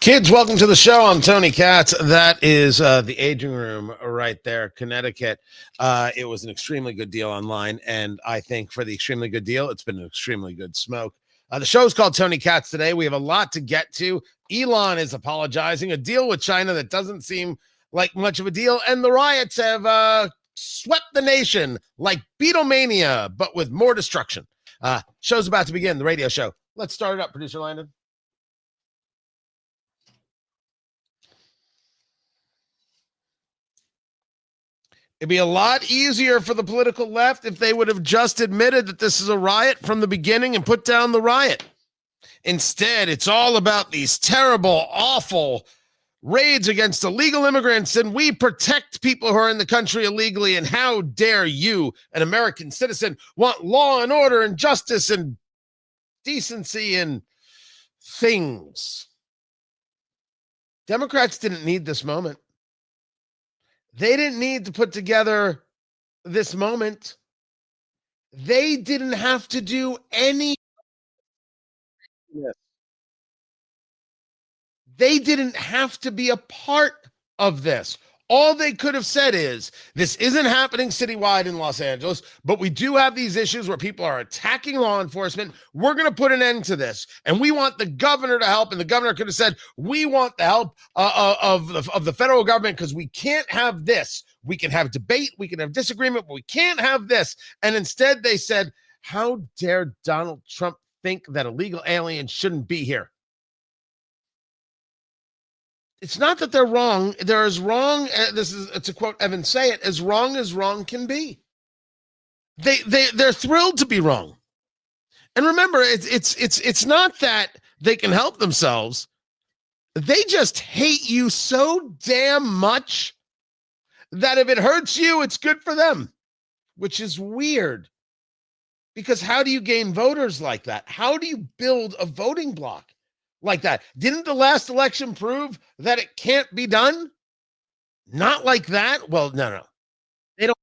Kids, welcome to the show. I'm Tony Katz. That is the aging room right there, Connecticut. It was an extremely good deal online, and I think for the extremely good deal, it's been an extremely good smoke. The show is called Tony Katz today. We have a lot to get to. Elon is apologizing, a deal with China that doesn't seem like much of a deal, and the riots have swept the nation like Beatlemania, but with more destruction. Show's about to begin, the radio show. Let's start it up, producer Landon. It'd be a lot easier for the political left if they would have just admitted that this is a riot from the beginning and put down the riot. Instead, it's all about these terrible, awful raids against illegal immigrants, and we protect people who are in the country illegally, and how dare you, an American citizen, want law and order and justice and decency and things. Democrats didn't need this moment. They didn't need to put together this moment. They didn't have to do any. They didn't have to be a part of this. All they could have said is, this isn't happening citywide in Los Angeles, but we do have these issues where people are attacking law enforcement. We're going to put an end to this. And we want the governor to help. And the governor could have said, we want the help of the federal government because we can't have this. We can have debate. We can have disagreement, but we can't have this. And instead they said, how dare Donald Trump think that illegal aliens shouldn't be here? It's not that they're wrong. They're as wrong. It's a quote Evan Sayet, as wrong can be. They're thrilled to be wrong. And remember, it's not that they can help themselves. They just hate you so damn much that if it hurts you, it's good for them, which is weird. Because how do you gain voters like that? How do you build a voting bloc like that? Didn't the last election prove that it can't be done? Not like that. Well, no. They don't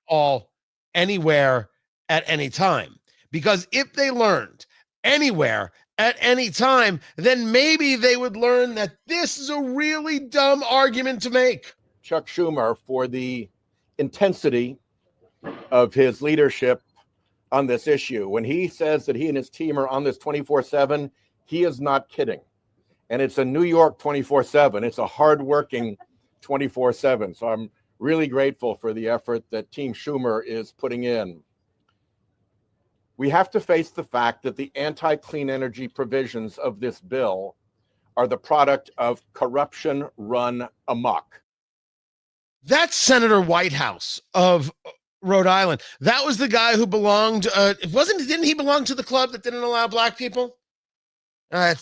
all anywhere at any time. Because if they learned anywhere at any time, then maybe they would learn that this is a really dumb argument to make. Chuck Schumer for the intensity of his leadership on this issue. When he says that he and his team are on this 24/7, he is not kidding. And it's a New York 24/7. It's a hardworking 24/7. So I'm really grateful for the effort that Team Schumer is putting in. We have to face the fact that the anti-clean energy provisions of this bill are the product of corruption run amok. That's Senator Whitehouse of Rhode Island. That was the guy who belonged, didn't he belong to the club that didn't allow black people? I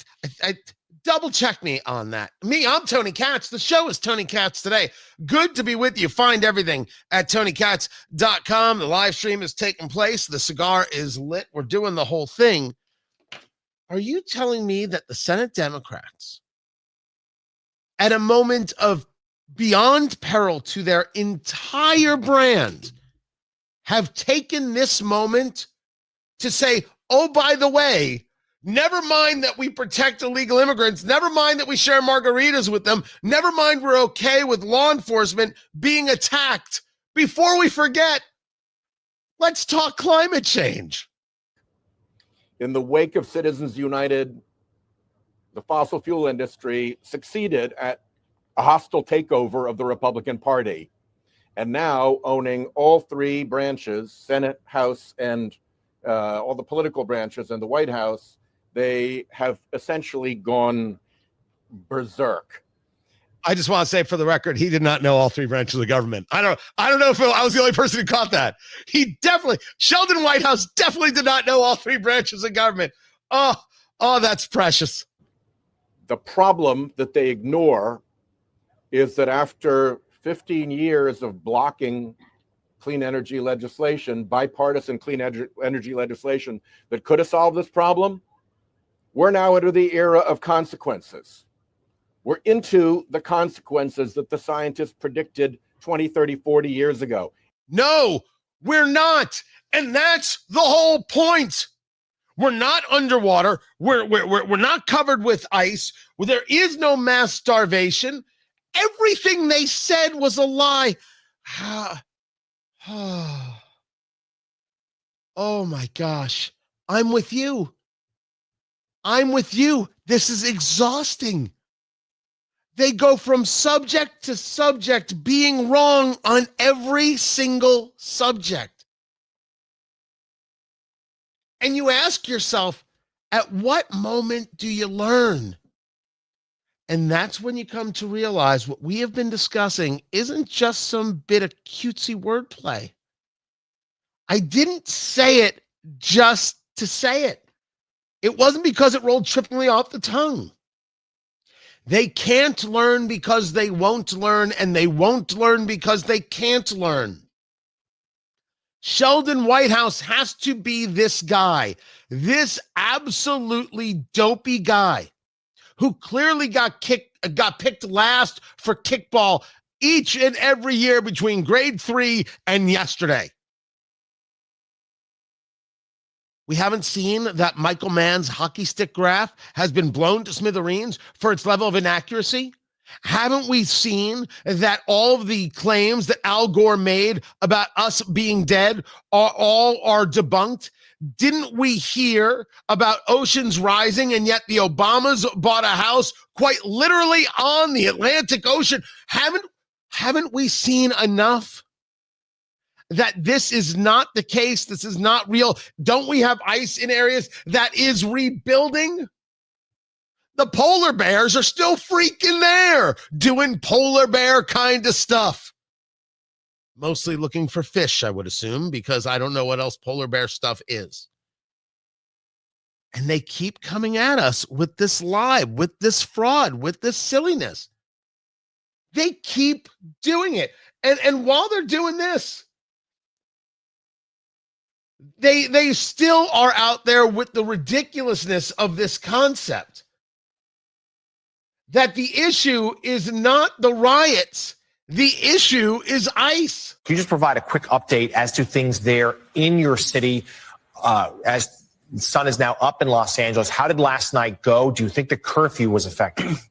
double check me on that. I'm Tony Katz. The show is Tony Katz Today. Good to be with you. Find everything at TonyKatz.com. The live stream is taking place. The cigar is lit. We're doing the whole thing. Are you telling me that the Senate Democrats, at a moment of beyond peril to their entire brand, have taken this moment to say, oh, by the way, never mind that we protect illegal immigrants, never mind that we share margaritas with them, never mind we're okay with law enforcement being attacked. Before we forget, let's talk climate change. In the wake of Citizens United, the fossil fuel industry succeeded at a hostile takeover of the Republican Party. And now owning all three branches, Senate, House, and all the political branches and the White House, they have essentially gone berserk. I just want to say for the record, he did not know all three branches of government. I don't know if I was the only person who caught that. Sheldon Whitehouse definitely did not know all three branches of government. Oh, that's precious. The problem that they ignore is that after 15 years of blocking clean energy legislation, bipartisan clean energy legislation that could have solved this problem, we're now into the era of consequences. We're into the consequences that the scientists predicted 20, 30, 40 years ago. No, we're not. And that's the whole point. We're not underwater. We're not covered with ice. There is no mass starvation. Everything they said was a lie. Oh my gosh. I'm with you. I'm with you. This is exhausting. They go from subject to subject being wrong on every single subject. And you ask yourself, at what moment do you learn? And that's when you come to realize what we have been discussing isn't just some bit of cutesy wordplay. I didn't say it just to say it. It wasn't because it rolled trippingly off the tongue. They can't learn because they won't learn, and they won't learn because they can't learn. Sheldon Whitehouse has to be this guy, this absolutely dopey guy who clearly got picked last for kickball each and every year between grade 3 and yesterday. We haven't seen that Michael Mann's hockey stick graph has been blown to smithereens for its level of inaccuracy. Haven't we seen that all of the claims that Al Gore made about us being dead are debunked? Didn't we hear about oceans rising, and yet the Obamas bought a house quite literally on the Atlantic Ocean? Haven't we seen enough that this is not the case? This is not real. Don't we have ice in areas that is rebuilding? The polar bears are still freaking there doing polar bear kind of stuff. Mostly looking for fish, I would assume, because I don't know what else polar bear stuff is. And they keep coming at us with this lie, with this fraud, with this silliness. They keep doing it. And while they're doing this, they still are out there with the ridiculousness of this concept that the issue is not the riots. The issue is ICE. Can you just provide a quick update as to things there in your city as the sun is now up in Los Angeles? How did last night go? Do you think the curfew was effective?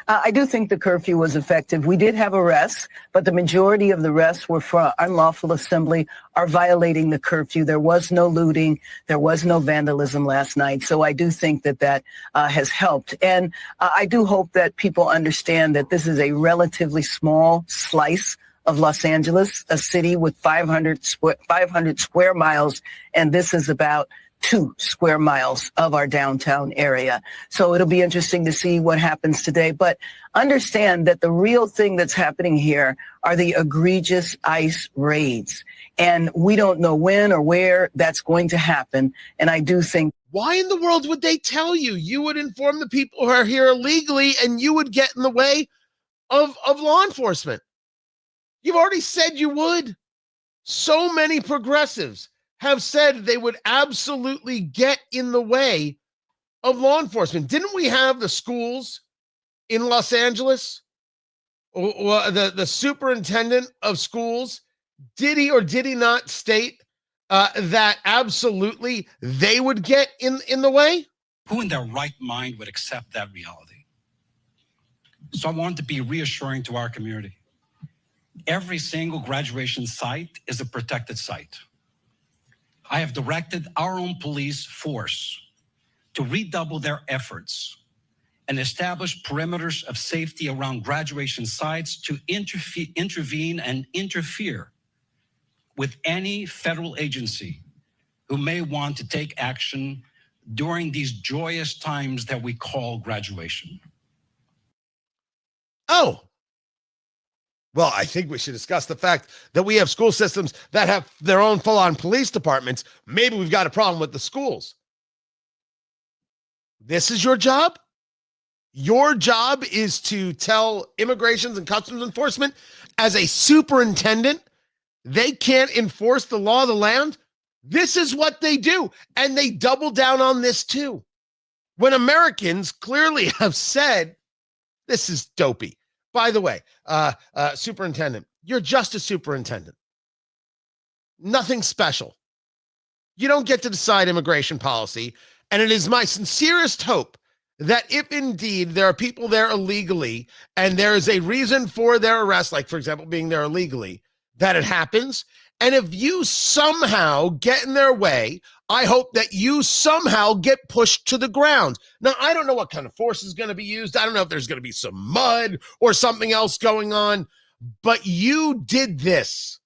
I do think the curfew was effective. We did have arrests, but the majority of the arrests were for unlawful assembly or violating the curfew. There was no looting. There was no vandalism last night. So I do think that has helped. And I do hope that people understand that this is a relatively small slice of Los Angeles, a city with 500 square miles, and this is about 2 square miles of our downtown area. So it'll be interesting to see what happens today. But understand that the real thing that's happening here are the egregious ICE raids. And we don't know when or where that's going to happen. And I do think. Why in the world would they tell you? You would inform the people who are here illegally, and you would get in the way of law enforcement. You've already said you would. So many progressives have said they would absolutely get in the way of law enforcement. Didn't we have the schools in Los Angeles? The superintendent of schools, did he or did he not state that absolutely they would get in the way? Who in their right mind would accept that reality? So I want to be reassuring to our community. Every single graduation site is a protected site. I have directed our own police force to redouble their efforts and establish perimeters of safety around graduation sites to intervene and interfere with any federal agency who may want to take action during these joyous times that we call graduation. Oh, well, I think we should discuss the fact that we have school systems that have their own full-on police departments. Maybe we've got a problem with the schools. This is your job? Your job is to tell Immigration and Customs Enforcement as a superintendent they can't enforce the law of the land? This is what they do, and they double down on this too. When Americans clearly have said, this is dopey. By the way, superintendent, you're just a superintendent. Nothing special. You don't get to decide immigration policy. And it is my sincerest hope that if indeed there are people there illegally and there is a reason for their arrest, like, for example, being there illegally, that it happens. And if you somehow get in their way, I hope that you somehow get pushed to the ground. Now, I don't know what kind of force is going to be used. I don't know if there's going to be some mud or something else going on, but you did this.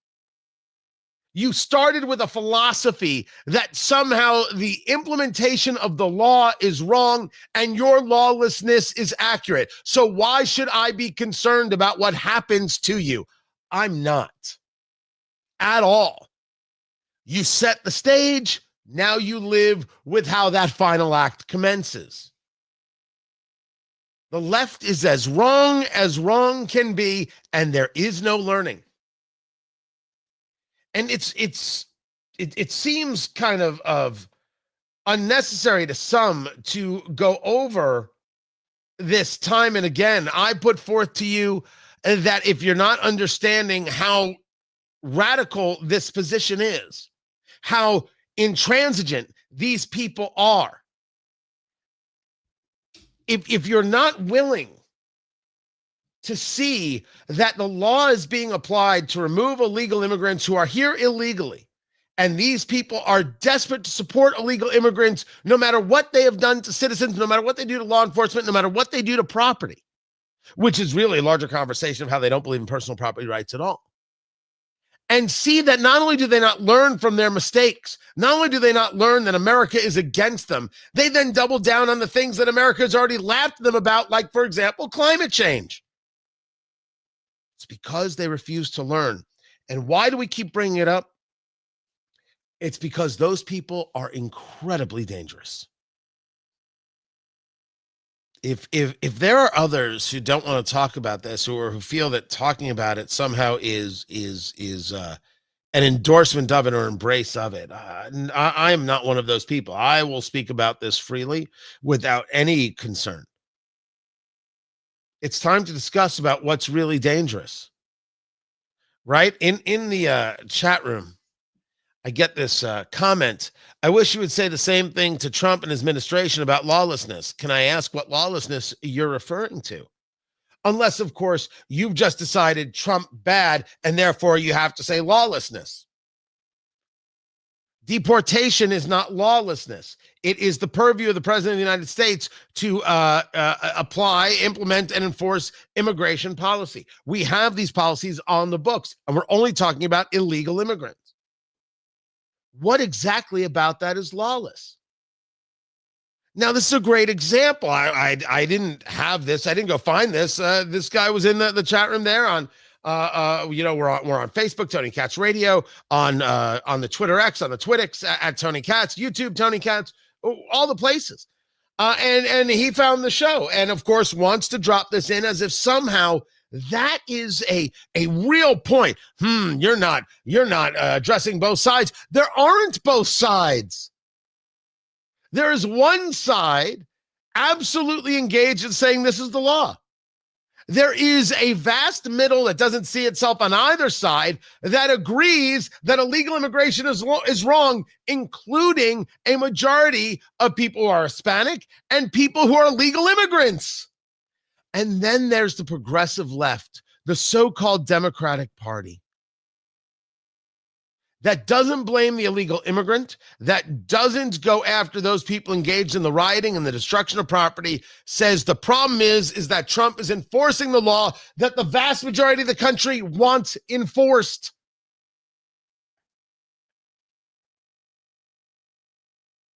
You started with a philosophy that somehow the implementation of the law is wrong and your lawlessness is accurate. So why should I be concerned about what happens to you? I'm not at all. You set the stage. Now you live with how that final act commences. The left is as wrong can be, and there is no learning. And it seems kind of unnecessary to some to go over this time and again. I put forth to you that if you're not understanding how radical this position is, how intransigent these people are, if you're not willing to see that the law is being applied to remove illegal immigrants who are here illegally, and these people are desperate to support illegal immigrants no matter what they have done to citizens, no matter what they do to law enforcement, no matter what they do to property, which is really a larger conversation of how they don't believe in personal property rights at all. And see that not only do they not learn from their mistakes, not only do they not learn that America is against them, they then double down on the things that America has already laughed at them about, like, for example, climate change. It's because they refuse to learn. And why do we keep bringing it up? It's because those people are incredibly dangerous. If there are others who don't want to talk about this, or who feel that talking about it somehow is an endorsement of it or embrace of it, I am not one of those people. I will speak about this freely without any concern. It's time to discuss about what's really dangerous, right? In the chat room, I get this comment. I wish you would say the same thing to Trump and his administration about lawlessness. Can I ask what lawlessness you're referring to? Unless, of course, you've just decided Trump bad, and therefore you have to say lawlessness. Deportation is not lawlessness. It is the purview of the president of the United States to apply, implement, and enforce immigration policy. We have these policies on the books, and we're only talking about illegal immigrants. What exactly about that is lawless? Now, this is a great example. I didn't have this. I didn't go find this. This guy was in the chat room there on, we're on Facebook, Tony Katz Radio, on the Twitter X, on the Twitix at Tony Katz, YouTube, Tony Katz, all the places. And he found the show, and of course wants to drop this in as if somehow that is a real point. You're not addressing both sides. There aren't both sides. There is one side absolutely engaged in saying this is the law. There is a vast middle that doesn't see itself on either side that agrees that illegal immigration is wrong, including a majority of people who are Hispanic and people who are legal immigrants. And then there's the progressive left, the so-called Democratic Party, that doesn't blame the illegal immigrant, that doesn't go after those people engaged in the rioting and the destruction of property, says the problem is that Trump is enforcing the law that the vast majority of the country wants enforced.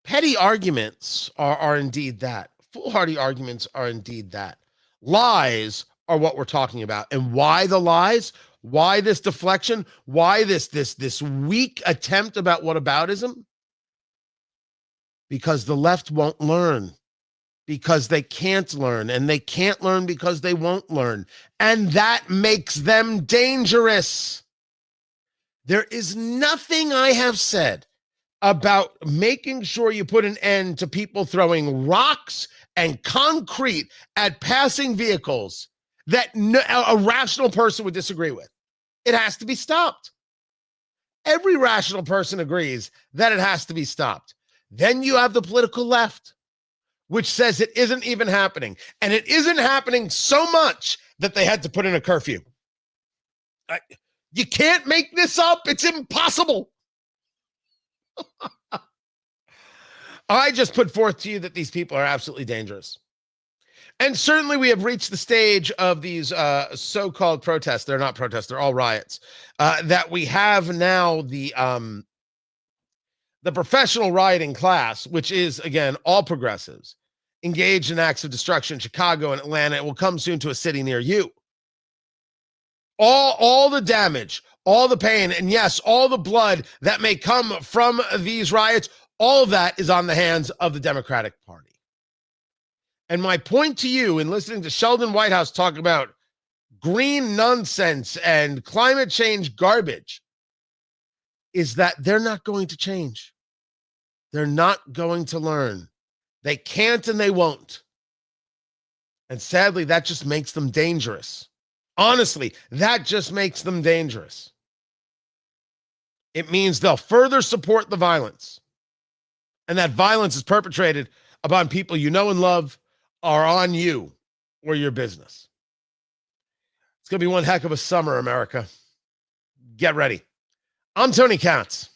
Petty arguments are indeed that. Foolhardy arguments are indeed that. Lies are what we're talking about. And why the lies? Why this deflection? Why this weak attempt about whataboutism? Because the left won't learn. Because they can't learn. And they can't learn because they won't learn. And that makes them dangerous. There is nothing I have said about making sure you put an end to people throwing rocks and concrete at passing vehicles that a rational person would disagree with. It has to be stopped. Every rational person agrees that it has to be stopped. Then you have the political left, which says it isn't even happening. And it isn't happening so much that they had to put in a curfew. You can't make this up. It's impossible. I just put forth to you that these people are absolutely dangerous. And certainly we have reached the stage of these so-called protests. They're not protests. They're all riots. That we have now the professional rioting class, which is, again, all progressives, engaged in acts of destruction in Chicago and Atlanta. It will come soon to a city near you. All the damage, all the pain, and yes, all the blood that may come from these riots, all of that is on the hands of the Democratic Party. And my point to you in listening to Sheldon Whitehouse talk about green nonsense and climate change garbage is that they're not going to change. They're not going to learn. They can't and they won't. And sadly, that just makes them dangerous. Honestly, that just makes them dangerous. It means they'll further support the violence. And that violence is perpetrated upon people you know and love, or on you or your business. It's going to be one heck of a summer, America. Get ready. I'm Tony Katz.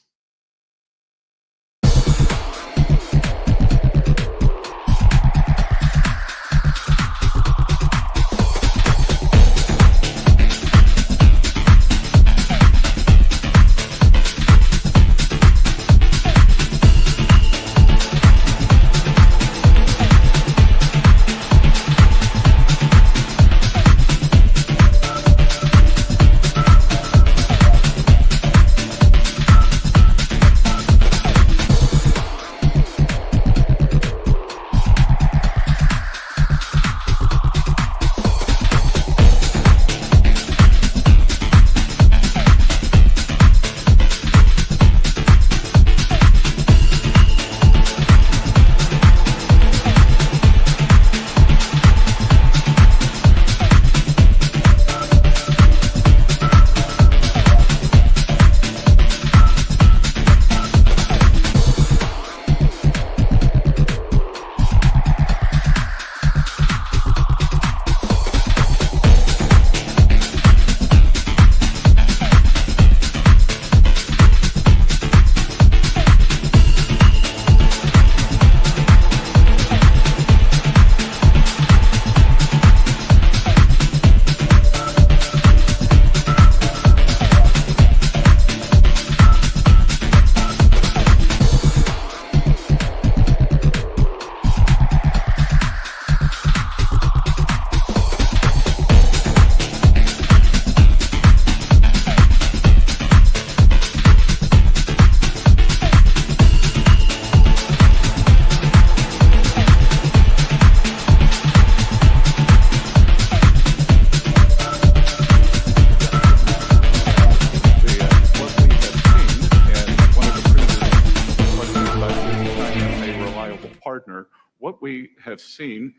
What we have seen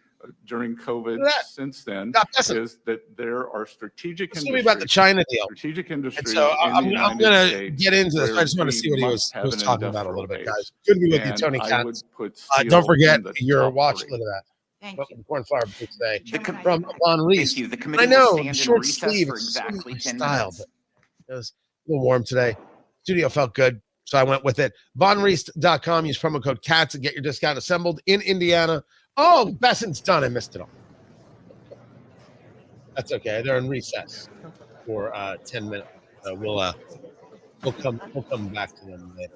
during COVID since then is that there are strategic industries. About the China deal. Strategic industries. So I'm going to get into this. I where just want to see what he was talking about a little bit, industrial guys. Good to be with you, And Tony I Katz. would put Don't steel forget in the your top watch. three. Look at that. Thank you. Corn Flower today Com- from Von Reese. Thank you. The I committee know, will stand short in recess sleeve for is exactly my 10 style, minutes. but it was a little warm today. Studio felt good, so I went with it. VonReese.com. Use promo code CATS and get your discount assembled in Indiana. Oh, Besson's done. I missed it all. That's okay. They're in recess for 10 minutes. We'll come back to them later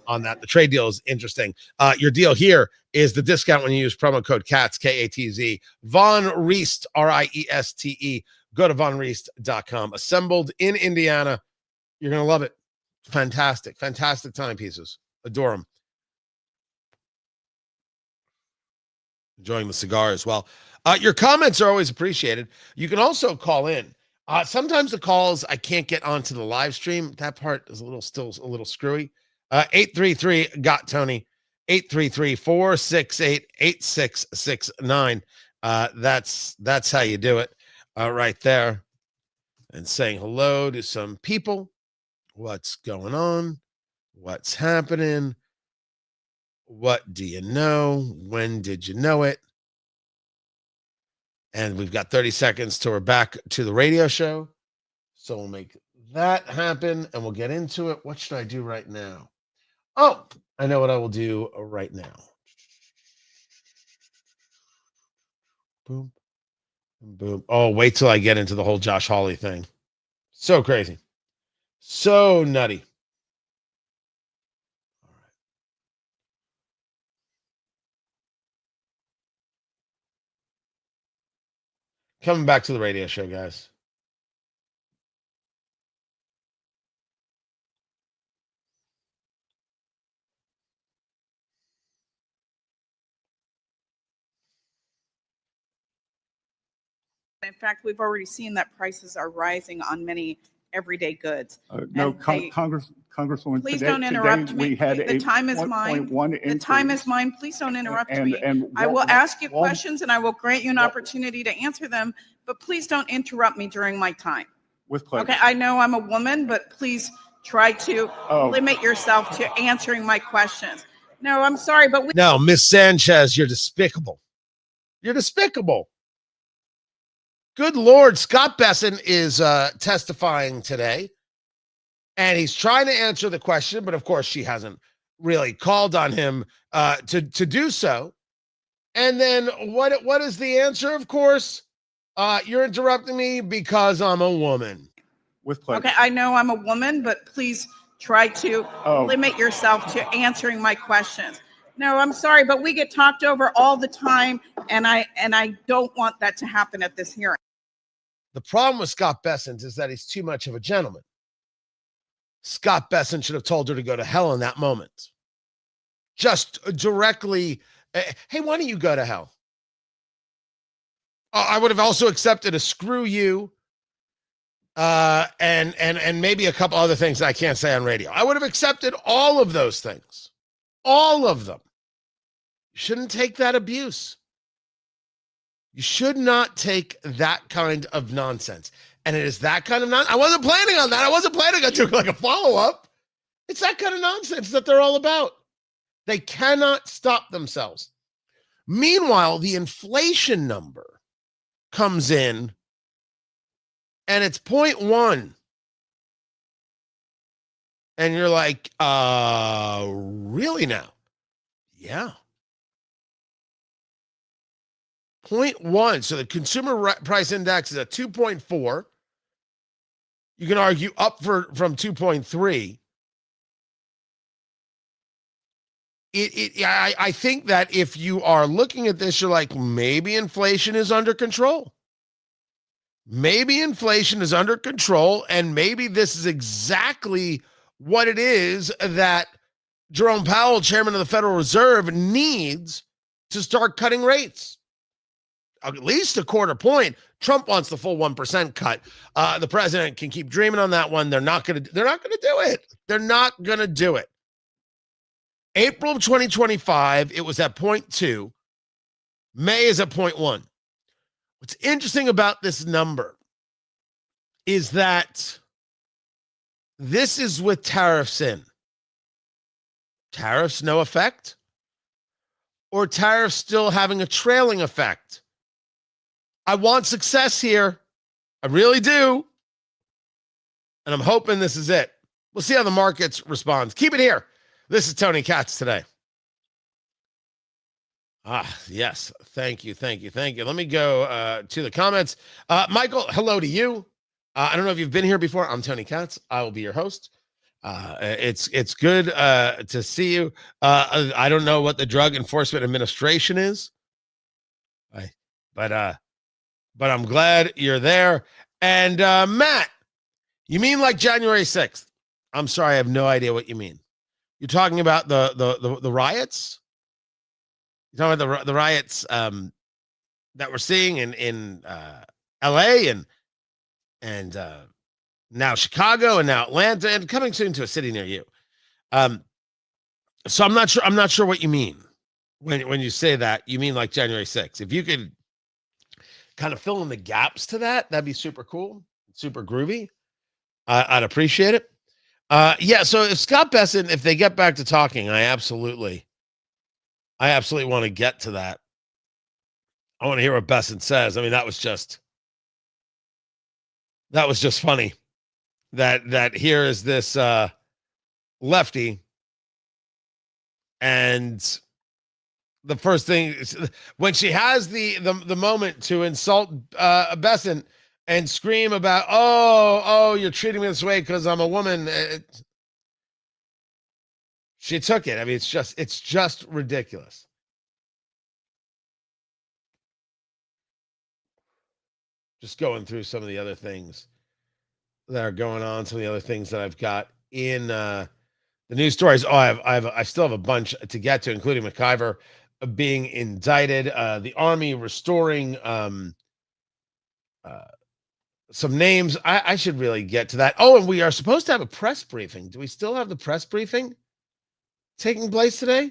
on that. The trade deal is interesting. Your deal here is the discount when you use promo code CATS, K-A-T-Z. Von Riest, R-I-E-S-T-E. Go to vonreest.com. Assembled in Indiana. You're going to love it. Fantastic. Fantastic timepieces. Adore them. Enjoying the cigar as well. Your comments are always appreciated. You can also call in. Sometimes the calls I can't get onto the live stream. That part is still a little screwy. 833 got Tony. 833-468-8669. That's how you do it. Right there. And saying hello to some people. What's going on? What's happening? What do you know? When did you know it? And we've got 30 seconds till we're back to the radio show. So we'll make that happen and we'll get into it. What should I do right now? Oh, I know what I will do right now. Boom, boom. Oh, wait till I get into the whole Josh Hawley thing. So crazy. So nutty. All right. Coming back to the radio show, guys. In fact, we've already seen that prices are rising on many everyday goods. No, And they- Congresswoman. Please today- don't interrupt today me. We had The a time is mine. 1.1 The time increase. is mine. Please don't interrupt And- me. and I will Wal- ask you Wal- questions and I will grant you an Wal- opportunity to answer them, but please don't interrupt me during my time. With pleasure. Okay, I know I'm a woman, but please try to Oh. limit yourself to answering my questions. No, I'm sorry, but we No, Miss Sanchez, you're despicable. You're despicable. Good Lord, Scott Besson is testifying today, and he's trying to answer the question, but of course she hasn't really called on him to do so. And then what is the answer? Of course, you're interrupting me because I'm a woman. With pleasure. okay, I know I'm a woman, but please try to Oh. limit yourself to answering my questions. No, I'm sorry, but we get talked over all the time, and I don't want that to happen at this hearing. The problem with Scott Bessent is that he's too much of a gentleman. Scott Bessent should have told her to go to hell in that moment. Just directly, hey, why don't you go to hell? I would have also accepted a screw you and maybe a couple other things I can't say on radio. I would have accepted all of those things. All of them. You shouldn't take that abuse. You should not take that kind of nonsense. And it is that kind of nonsense. I wasn't planning on that. I wasn't planning on doing like a follow-up. It's that kind of nonsense that they're all about. They cannot stop themselves. Meanwhile, the inflation number comes in and it's 0.1. And you're like, really now? Yeah. 0.1. So the consumer price index is at 2.4. You can argue up from 2.3. I think that if you are looking at this, you're like, maybe inflation is under control. Maybe inflation is under control, and maybe this is exactly what it is that Jerome Powell, chairman of the Federal Reserve, needs to start cutting rates. At least a quarter point. Trump wants the full 1% cut. The president can keep dreaming on that one. They're not going to do it. They're not going to do it. April of 2025, it was at 0.2. May is at 0.1. What's interesting about this number is that this is with tariffs in. Tariffs no effect? Or tariffs still having a trailing effect? I want success here. I really do. And I'm hoping this is it. We'll see how the markets respond. Keep it here. This is Tony Katz today. Yes. Thank you. Let me go to the comments. Michael, hello to you. I don't know if you've been here before. I'm Tony Katz. I will be your host. It's good to see you. I don't know what the Drug Enforcement Administration is, but I'm glad you're there. And Matt, you mean like January 6th? I'm sorry, I have no idea what you mean. You're talking about the riots? You're talking about the riots that we're seeing in LA and now Chicago and now Atlanta and coming soon to a city near you. So I'm not sure what you mean when you say that. You mean like January 6th. If you could kind of fill in the gaps to that, that'd be super cool, super groovy. I'd appreciate it. Yeah. So if Scott Besson, if they get back to talking, I absolutely want to get to that. I want to hear what Besson says. I mean, that was just funny. That here is this lefty, and the first thing when she has the moment to insult Besson and scream about, oh, you're treating me this way because I'm a woman. She took it. I mean, it's just ridiculous. Just going through some of the other things that are going on, some of the other things that I've got in the news stories. Oh, I still have a bunch to get to, including McIver being indicted, the Army restoring some names. I should really get to that. Oh, and we are supposed to have a press briefing. Do we still have the press briefing taking place today?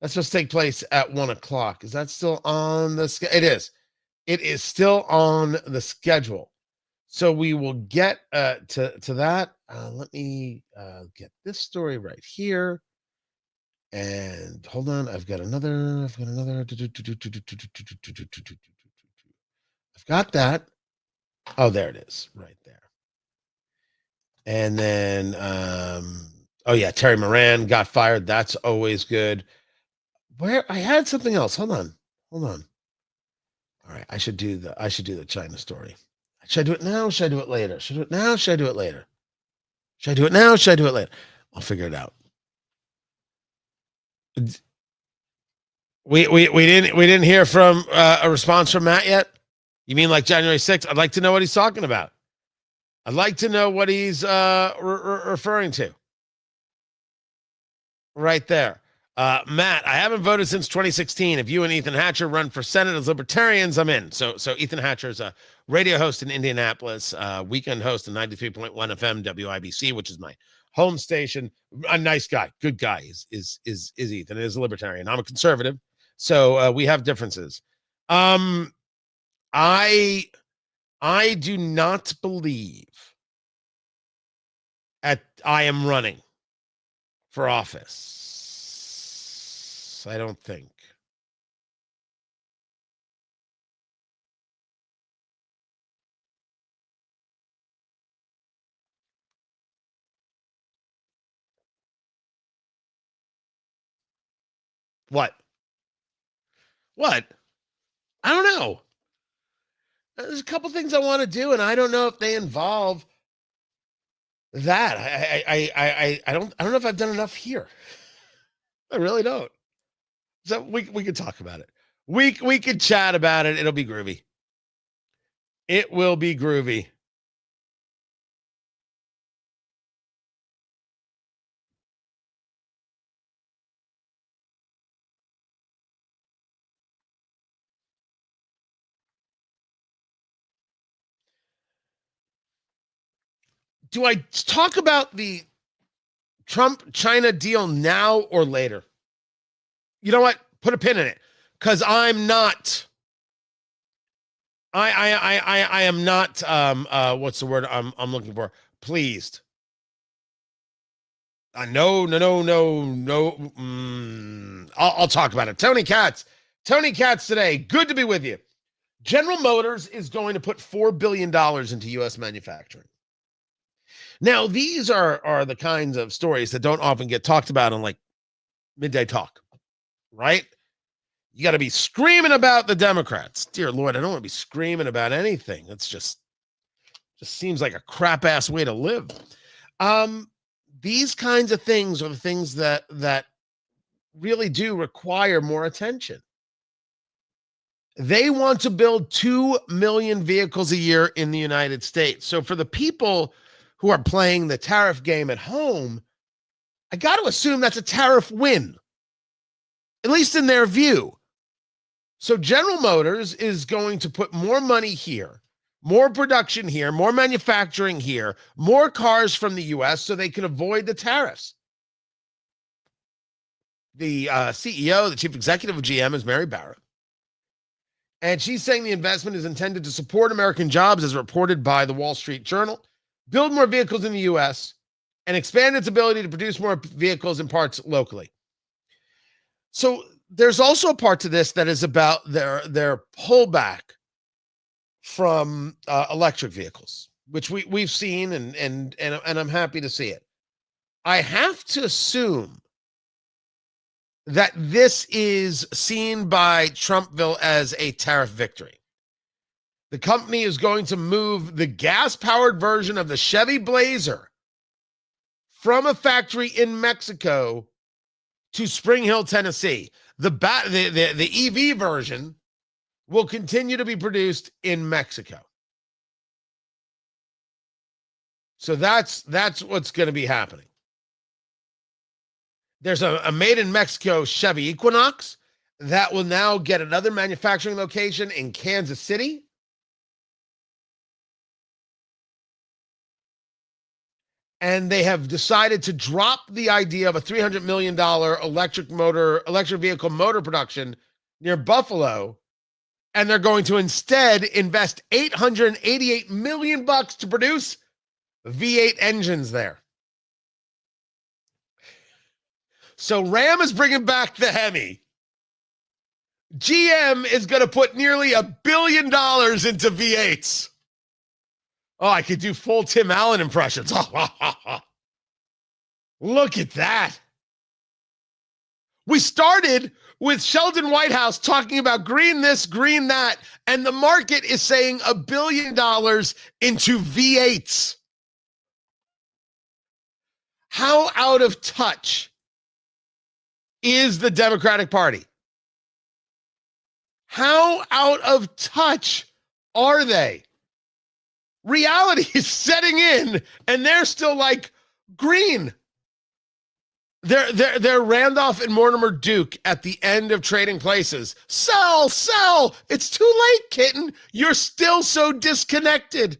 That's supposed to take place at 1:00. Is that still on the schedule? It is. It is still on the schedule. So we will get to that. Let me get this story right here. And hold on, I've got another. I've got that. Oh, there it is, right there. And then, oh yeah, Terry Moran got fired. That's always good. Where I had something else. Hold on. All right, I should do the China story. Should I do it now? Should I do it later? Should I do it now? Should I do it later? Should I do it now? Should I do it later? I'll figure it out. We didn't hear from a response from Matt yet. You mean like January 6th? I'd like to know what he's talking about. I'd like to know what he's referring to. Right there. Matt, I haven't voted since 2016. If you and Ethan Hatcher run for Senate as Libertarians, I'm in. So Ethan Hatcher is a radio host in Indianapolis, weekend host in 93.1 FM WIBC, which is my home station. A nice guy, good guy is Ethan. Is a libertarian. I'm a conservative, so we have differences. I do not believe I am running for office. I don't think. What? I don't know. There's a couple things I want to do, and I don't know if they involve that. I don't know if I've done enough here. I really don't. So we could talk about it. We could chat about it. It'll be groovy. It will be groovy. Do I talk about the Trump-China deal now or later? You know what? Put a pin in it, because I'm not. I am not. What's the word I'm looking for? Pleased. No. I'll talk about it. Tony Katz today. Good to be with you. General Motors is going to put $4 billion into U.S. manufacturing. Now, these are the kinds of stories that don't often get talked about on like midday talk, right? You got to be screaming about the Democrats. Dear Lord, I don't want to be screaming about anything. It's just seems like a crap ass way to live. These kinds of things are the things that really do require more attention. They want to build 2 million vehicles a year in the United States. So for the people who are playing the tariff game at home, I got to assume that's a tariff win, at least in their view. So General Motors is going to put more money here, more production here, more manufacturing here, more cars from the U.S. so they can avoid the tariffs. The CEO, the chief executive of GM, is Mary Barra. And she's saying the investment is intended to support American jobs, as reported by the Wall Street Journal, build more vehicles in the U.S., and expand its ability to produce more vehicles and parts locally. So there's also a part to this that is about their pullback from electric vehicles, which we've seen, and I'm happy to see it. I have to assume that this is seen by Trumpville as a tariff victory. The company is going to move the gas-powered version of the Chevy Blazer from a factory in Mexico to Spring Hill, Tennessee. The EV version will continue to be produced in Mexico. So that's what's going to be happening. There's a made in Mexico Chevy Equinox that will now get another manufacturing location in Kansas City. And they have decided to drop the idea of a $300 million electric vehicle motor production near Buffalo. And they're going to instead invest $888 million to produce V8 engines there. So Ram is bringing back the Hemi. GM is going to put nearly $1 billion into V8s. Oh, I could do full Tim Allen impressions. Look at that. We started with Sheldon Whitehouse talking about green this, green that, and the market is saying $1 billion into V8s. How out of touch is the Democratic Party? How out of touch are they? Reality is setting in, and they're still like green. They're Randolph and Mortimer Duke at the end of Trading Places. Sell. It's too late, kitten. You're still so disconnected.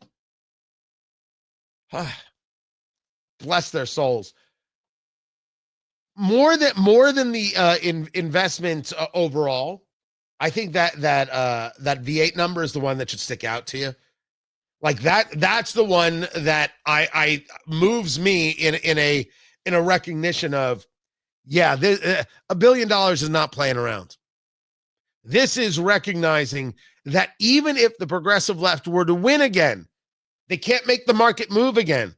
Bless their souls. More than the investment overall, I think that V8 number is the one that should stick out to you. Like that's the one that I moves me in a recognition of, yeah, $1 billion is not playing around. This is recognizing that even if the progressive left were to win again, they can't make the market move again.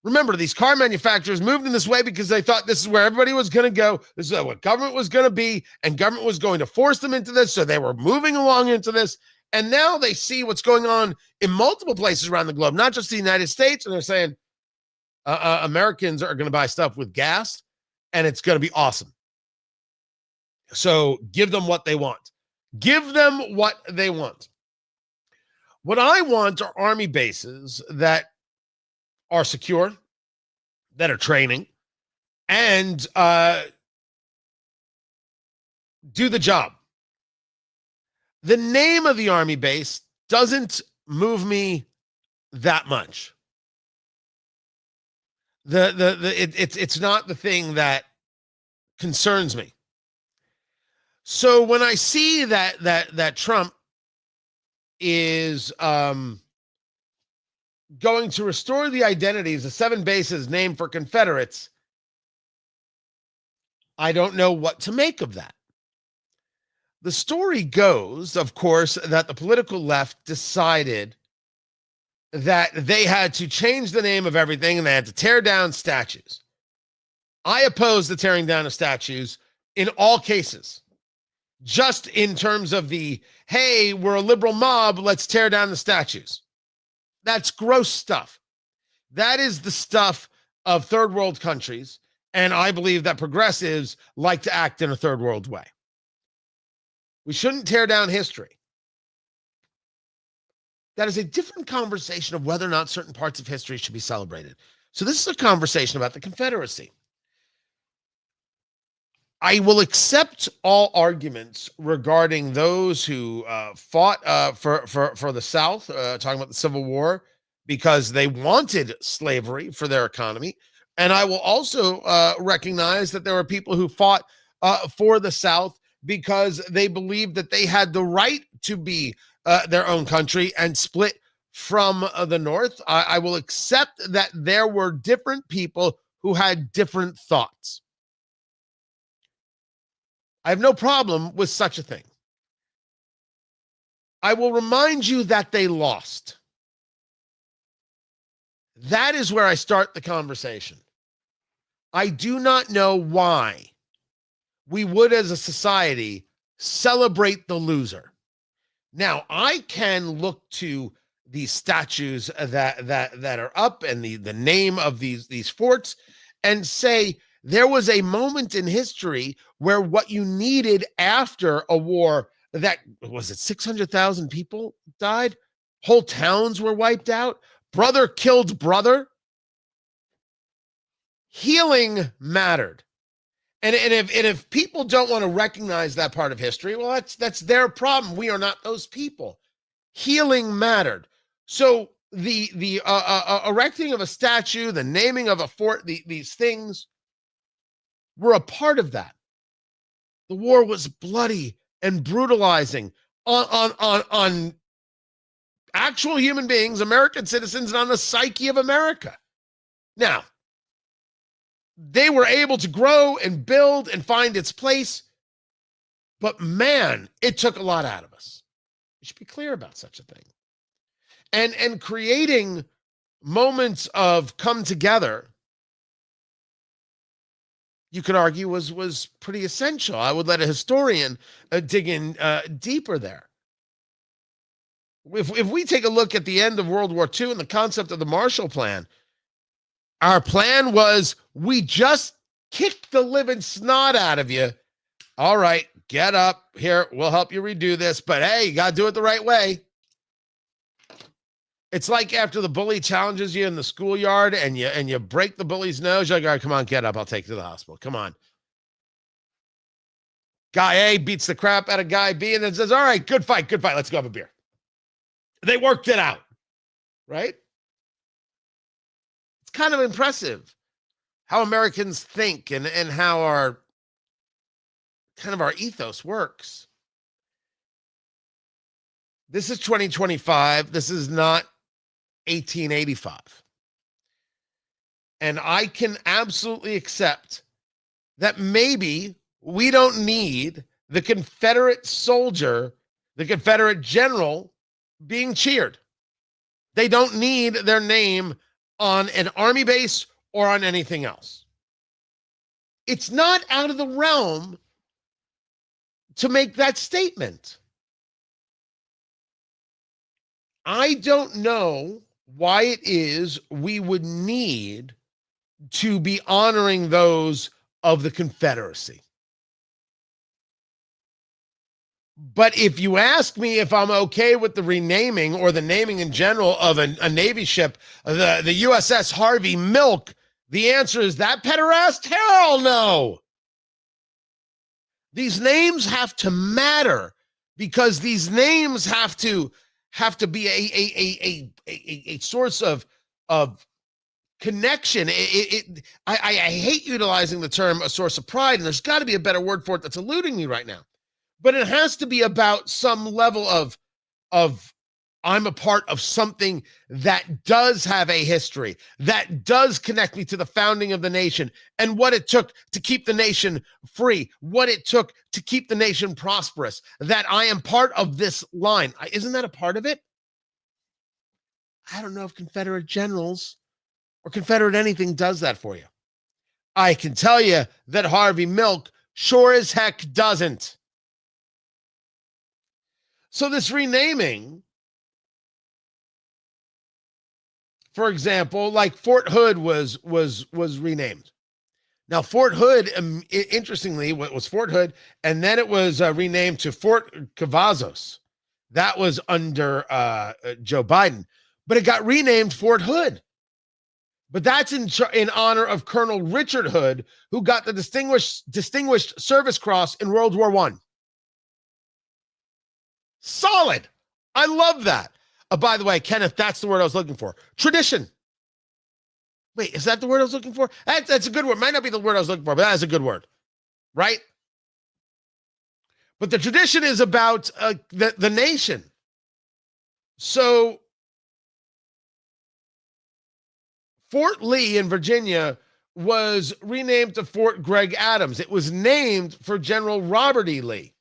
Remember, these car manufacturers moved in this way because they thought this is where everybody was going to go. This is what government was going to be, and government was going to force them into this. So they were moving along into this. And now they see what's going on in multiple places around the globe, not just the United States. And they're saying Americans are going to buy stuff with gas, and it's going to be awesome. So give them what they want. Give them what they want. What I want are army bases that are secure, that are training, and do the job. The name of the army base doesn't move me that much. It's not the thing that concerns me. So when I see that Trump is going to restore the identities of 7 bases named for Confederates, I don't know what to make of that. The story goes, of course, that the political left decided that they had to change the name of everything and they had to tear down statues. I oppose the tearing down of statues in all cases. Just in terms of the, hey, we're a liberal mob, let's tear down the statues. That's gross stuff. That is the stuff of third world countries, and I believe that progressives like to act in a third world way. We shouldn't tear down history. That is a different conversation of whether or not certain parts of history should be celebrated. So this is a conversation about the Confederacy. I will accept all arguments regarding those who fought for the South, talking about the Civil War, because they wanted slavery for their economy. And I will also recognize that there were people who fought for the South because they believed that they had the right to be their own country and split from the North. I will accept that there were different people who had different thoughts. I have no problem with such a thing. I will remind you that they lost. That is where I start the conversation. I do not know why we would, as a society, celebrate the loser. Now, I can look to these statues that are up and the name of these forts and say there was a moment in history where what you needed after a war that was it 600,000 people died, whole towns were wiped out, brother killed brother. Healing mattered. And if people don't want to recognize that part of history, well, that's their problem. We are not those people. Healing mattered. So the erecting of a statue, the naming of a fort, these things were a part of that. The war was bloody and brutalizing on actual human beings, American citizens, and on the psyche of America. Now, they were able to grow and build and find its place. But man, it took a lot out of us. We should be clear about such a thing. And creating moments of come together, you could argue was pretty essential. I would let a historian dig in deeper there. If we take a look at the end of World War II and the concept of the Marshall Plan, our plan was we just kicked the living snot out of you. All right, get up here. We'll help you redo this. But hey, you got to do it the right way. It's like after the bully challenges you in the schoolyard and you break the bully's nose. You're like, all right, come on, get up. I'll take you to the hospital. Come on. Guy A beats the crap out of guy B and then says, all right, good fight. Let's go have a beer. They worked it out, right? It's kind of impressive how Americans think and how our ethos works. This is 2025. This is not 1885. And I can absolutely accept that maybe we don't need the Confederate soldier, the Confederate general being cheered. They don't need their name on an army base or on anything else. It's not out of the realm to make that statement. I don't know why it is we would need to be honoring those of the Confederacy. But if you ask me if I'm okay with the renaming or the naming in general of a Navy ship, the USS Harvey Milk, the answer is that pederast? Hell no. These names have to matter because these names have to be a source of connection. I hate utilizing the term a source of pride, and there's got to be a better word for it that's eluding me right now. But it has to be about some level of I'm a part of something that does have a history, that does connect me to the founding of the nation and what it took to keep the nation free, what it took to keep the nation prosperous, that I am part of this line. Isn't that a part of it? I don't know if Confederate generals or Confederate anything does that for you. I can tell you that Harvey Milk sure as heck doesn't. So this renaming, for example, like Fort Hood was renamed. Now Fort Hood, interestingly, was Fort Hood, and then it was renamed to Fort Cavazos. That was under Joe Biden, but it got renamed Fort Hood. But that's in honor of Colonel Richard Hood, who got the Distinguished Service Cross in World War I. Solid. I love that. By the way, Kenneth, that's the word I was looking for. Tradition. Wait, is that the word I was looking for? That's a good word. Might not be the word I was looking for, but that is a good word. Right? But the tradition is about the nation. So Fort Lee in Virginia was renamed to Fort Gregg Adams. It was named for General Robert E. Lee.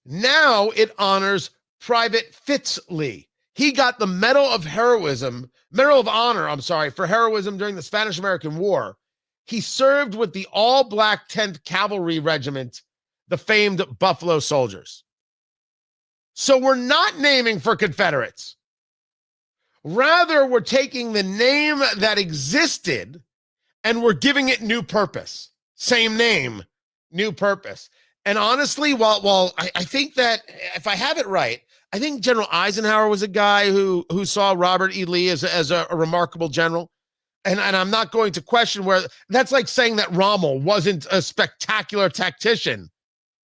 Now it honors Private Fitz Lee. He got the Medal of Honor, for heroism during the Spanish-American War. He served with the all-black 10th Cavalry Regiment, the famed Buffalo Soldiers. So we're not naming for Confederates. Rather, we're taking the name that existed and we're giving it new purpose. Same name, new purpose. And honestly, while I think that, if I have it right, I think General Eisenhower was a guy who saw Robert E. Lee as a remarkable general. And I'm not going to question where that's like saying that Rommel wasn't a spectacular tactician,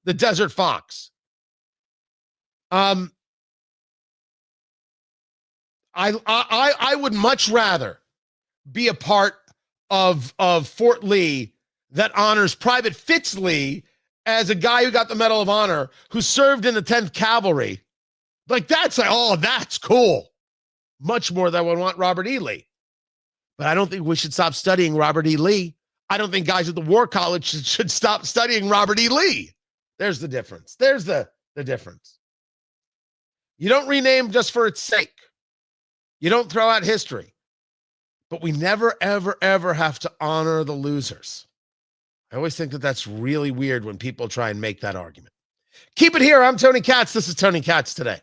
the Desert Fox. I would much rather be a part of Fort Lee that honors Private Fitz Lee as a guy who got the Medal of Honor, who served in the 10th Cavalry. Like, that's cool. Much more than I would want Robert E. Lee. But I don't think we should stop studying Robert E. Lee. I don't think guys at the War College should stop studying Robert E. Lee. There's the difference. There's the difference. You don't rename just for its sake. You don't throw out history. But we never, ever, ever have to honor the losers. I always think that that's really weird when people try and make that argument. Keep it here. I'm Tony Katz. This is Tony Katz Today.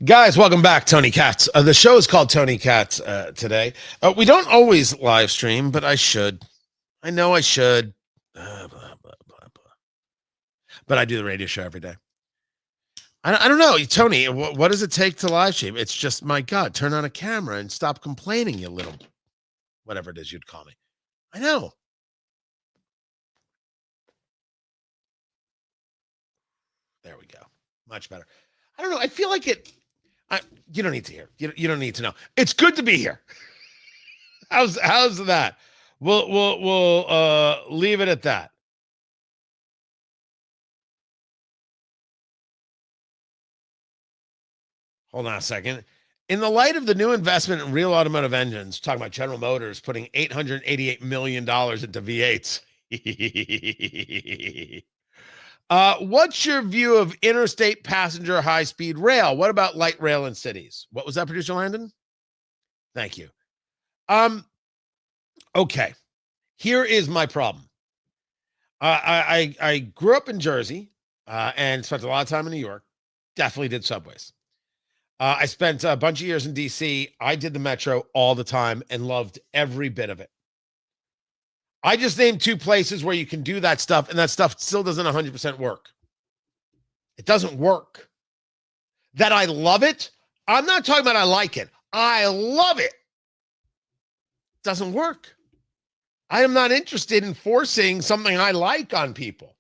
Guys, welcome back. Tony Katz. The show is called Tony Katz Today. We don't always live stream, but I should. I know I should. Blah, blah, blah, blah. But I do the radio show every day. I don't know. Tony, what does it take to live stream? It's just, my God, turn on a camera and stop complaining, you little whatever it is you'd call me. I know. There we go. Much better. I don't know. I feel like it. You don't need to hear. You don't need to know. It's good to be here. How's that? We'll leave it at that. Hold on a second. In the light of the new investment in real automotive engines, talking about General Motors putting $888 million into V8s. What's your view of interstate passenger high-speed rail? What about light rail in cities? What was that, Producer Landon? Thank you. Okay. Here is my problem. I grew up in Jersey and spent a lot of time in New York. Definitely did subways. I spent a bunch of years in DC. I did the metro all the time and loved every bit of it. I just named 2 places where you can do that stuff, and that stuff still doesn't 100% work. It doesn't work. That I love it? I'm not talking about I like it. I love it. It doesn't work. I am not interested in forcing something I like on people.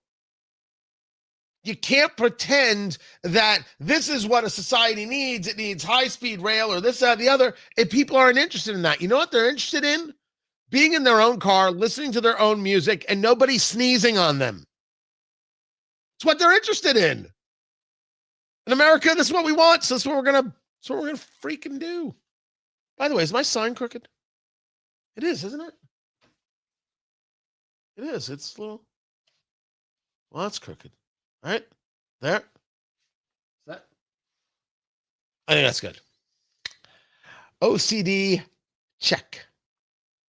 You can't pretend that this is what a society needs. It needs high-speed rail or this, that, the other. If people aren't interested in that, you know what they're interested in? Being in their own car, listening to their own music, and nobody sneezing on them. It's what they're interested in. In America, this is what we want. So that's what we're gonna freaking do. By the way, is my sign crooked? It is, isn't it? It is. It's a little. Well, that's crooked. All right, there. Is that? I think that's good. OCD, check.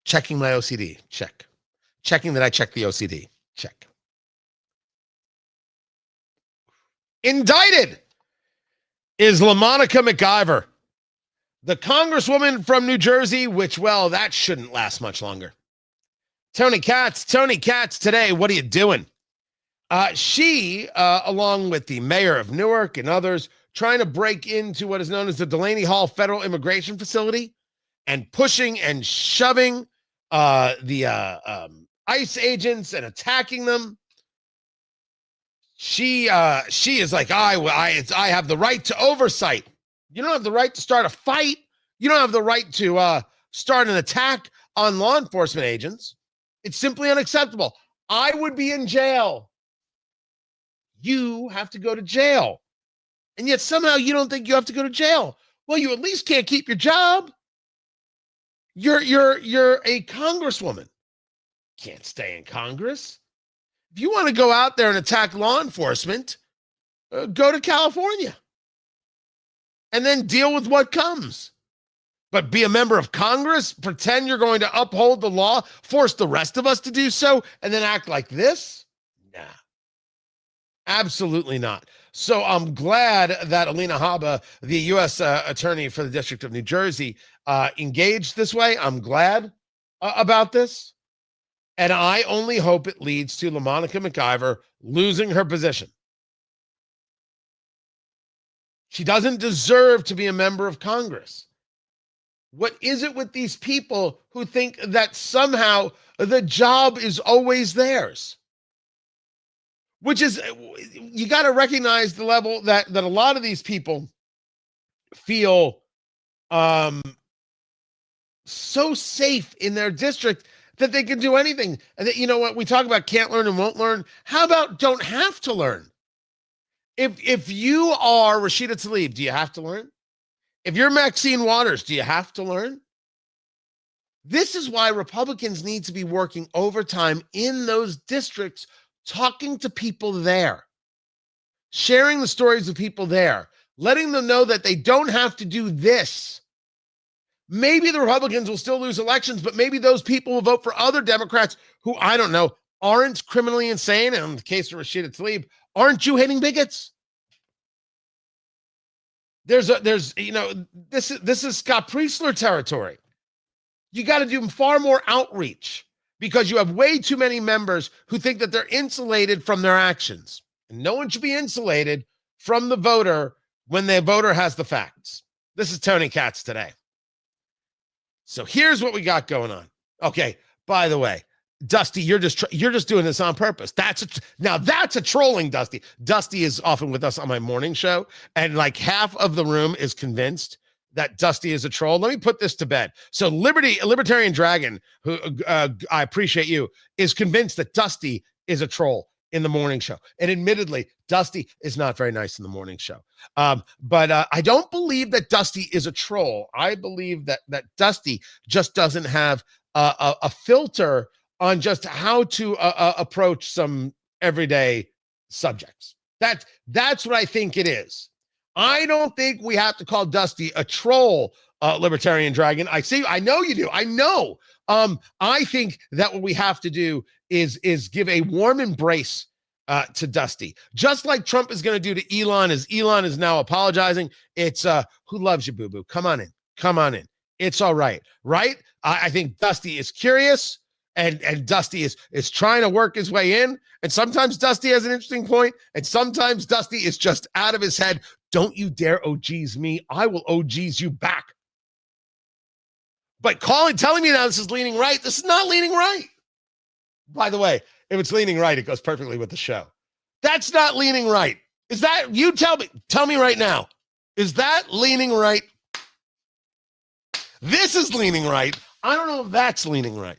Checking my OCD, check. Checking that I check the OCD, check. Indicted is LaMonica McIver, the congresswoman from New Jersey, which, well, that shouldn't last much longer. Tony Katz today, what are you doing? She, along with the mayor of Newark and others, trying to break into what is known as the Delaney Hall Federal Immigration Facility and pushing and shoving the ICE agents and attacking them. She is like, I have the right to oversight. You don't have the right to start a fight. You don't have the right to start an attack on law enforcement agents. It's simply unacceptable. I would be in jail. You have to go to jail. And yet somehow you don't think you have to go to jail. Well, you at least can't keep your job. You're a congresswoman. Can't stay in Congress. If you want to go out there and attack law enforcement, go to California. And then deal with what comes. But be a member of Congress, pretend you're going to uphold the law, force the rest of us to do so, and then act like this? Nah. Absolutely not. So I'm glad that Alina Habba, the U.S. attorney for the District of New Jersey, engaged this way. I'm glad about this. And I only hope it leads to LaMonica McIver losing her position. She doesn't deserve to be a member of Congress. What is it with these people who think that somehow the job is always theirs? Which is, you got to recognize the level that a lot of these people feel so safe in their district that they can do anything. And that, you know what, we talk about can't learn and won't learn. How about don't have to learn? If you are Rashida Tlaib, do you have to learn? If you're Maxine Waters, do you have to learn? This is why Republicans need to be working overtime in those districts, talking to people there, sharing the stories of people there, letting them know that they don't have to do this. Maybe the Republicans will still lose elections, but maybe those people will vote for other Democrats who, I don't know, aren't criminally insane. And in the case of Rashida Tlaib, aren't Jew-hating bigots. This is Scott Priestler territory. You got to do far more outreach because you have way too many members who think that they're insulated from their actions. And no one should be insulated from the voter when the voter has the facts. This is Tony Katz today. So here's what we got going on. Okay. By the way, Dusty, you're just doing this on purpose. Now that's a trolling Dusty. Dusty is often with us on my morning show, and like half of the room is convinced that Dusty is a troll. Let me put this to bed. So Libertarian Dragon, who I appreciate you, is convinced that Dusty is a troll in the morning show. And admittedly, Dusty is not very nice in the morning show. But I don't believe that Dusty is a troll. I believe that Dusty just doesn't have a filter on just how to approach some everyday subjects. That's what I think it is. I don't think we have to call Dusty a troll, Libertarian Dragon. I know you do. I know. I think that what we have to do is give a warm embrace to Dusty, just like Trump is going to do to Elon, as Elon is now apologizing. It's who loves you, boo-boo? Come on in. It's all right, right? I think Dusty is curious, and Dusty is trying to work his way in. And sometimes Dusty has an interesting point, and sometimes Dusty is just out of his head. Don't you dare OGs me. I will OGs you back. But telling me now this is leaning right, this is not leaning right. By the way, if it's leaning right, it goes perfectly with the show. That's not leaning right. Is that, you tell me right now, is that leaning right? This is leaning right. I don't know if that's leaning right.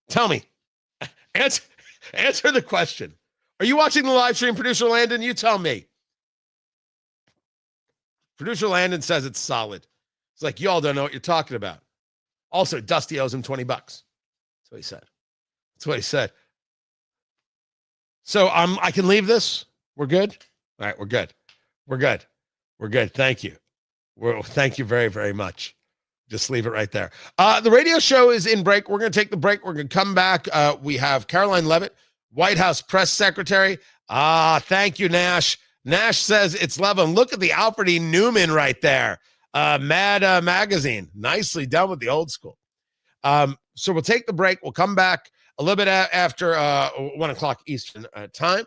Tell me. Answer the question. Are you watching the live stream, Producer Landon? You tell me. Producer Landon says it's solid. It's like, y'all don't know what you're talking about. Also, Dusty owes him $20. That's what he said. So I can leave this. We're good? All right, we're good. Thank you. Thank you very, very much. Just leave it right there. The radio show is in break. We're going to take the break. We're going to come back. We have Caroline Leavitt, White House press secretary. Thank you, Nash. Nash says it's level. And look at the Alfred E. Newman right there. Mad Magazine. Nicely done with the old school. So we'll take the break. We'll come back a little bit after 1 o'clock Eastern time.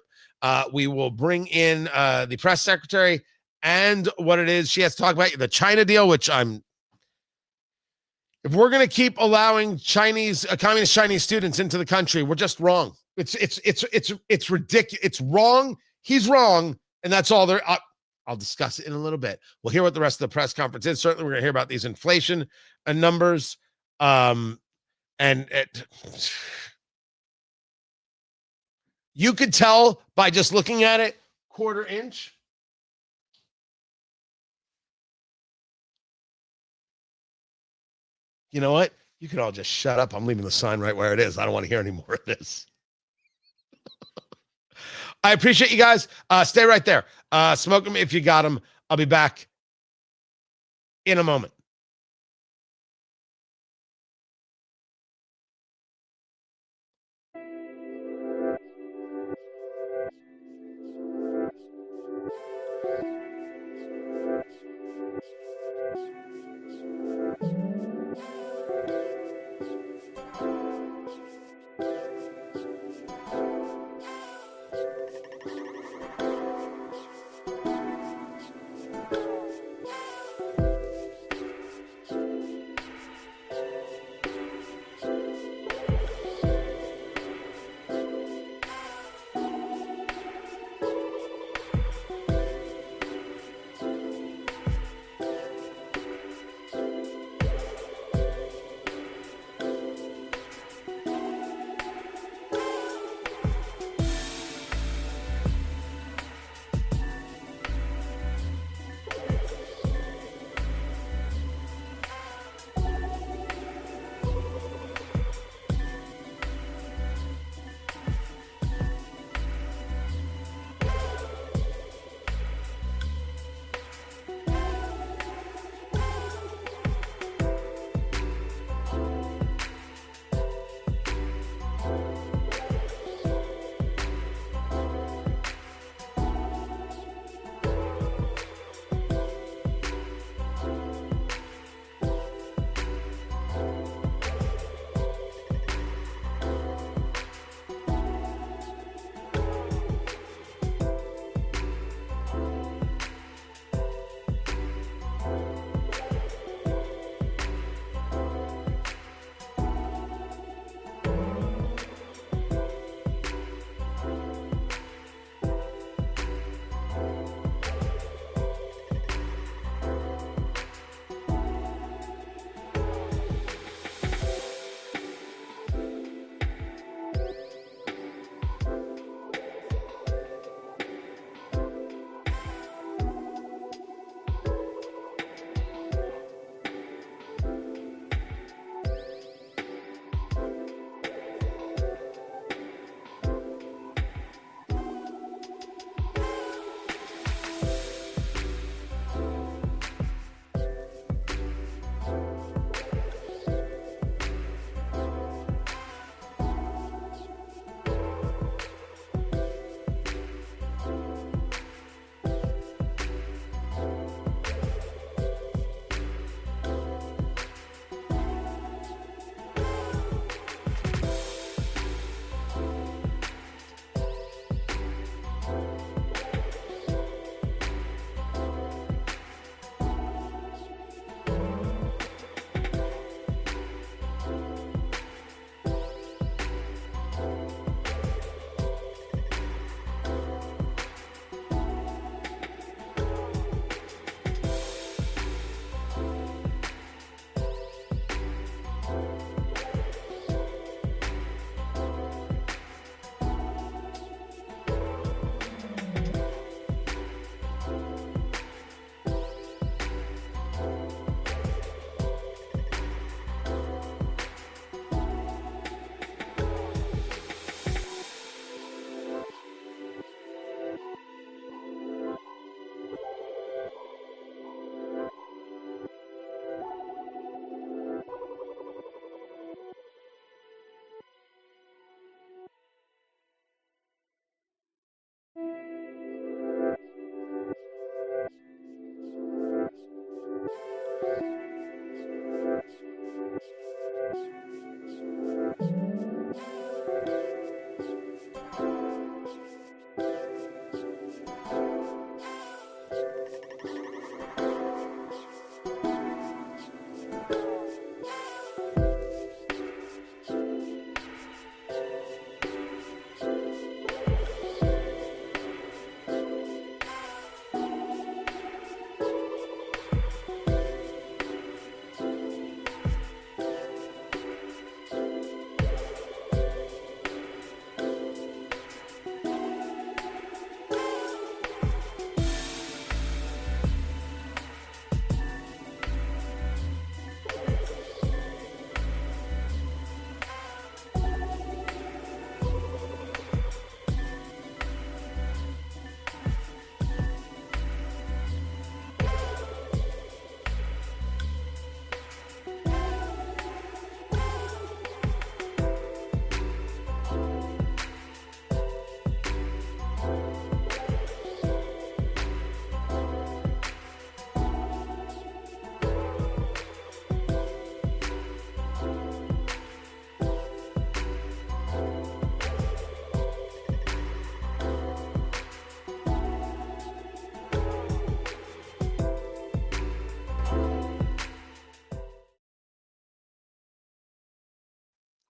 We will bring in the press secretary and what it is she has to talk about, the China deal, which if we're going to keep allowing communist Chinese students into the country, we're just wrong. It's ridiculous. It's wrong. He's wrong. And that's all there. I'll discuss it in a little bit. We'll hear what the rest of the press conference is. Certainly we're going to hear about these inflation numbers. You could tell by just looking at it, quarter inch. You know what? You could all just shut up. I'm leaving the sign right where it is. I don't want to hear any more of this. I appreciate you guys. Stay right there. Smoke them if you got them. I'll be back in a moment.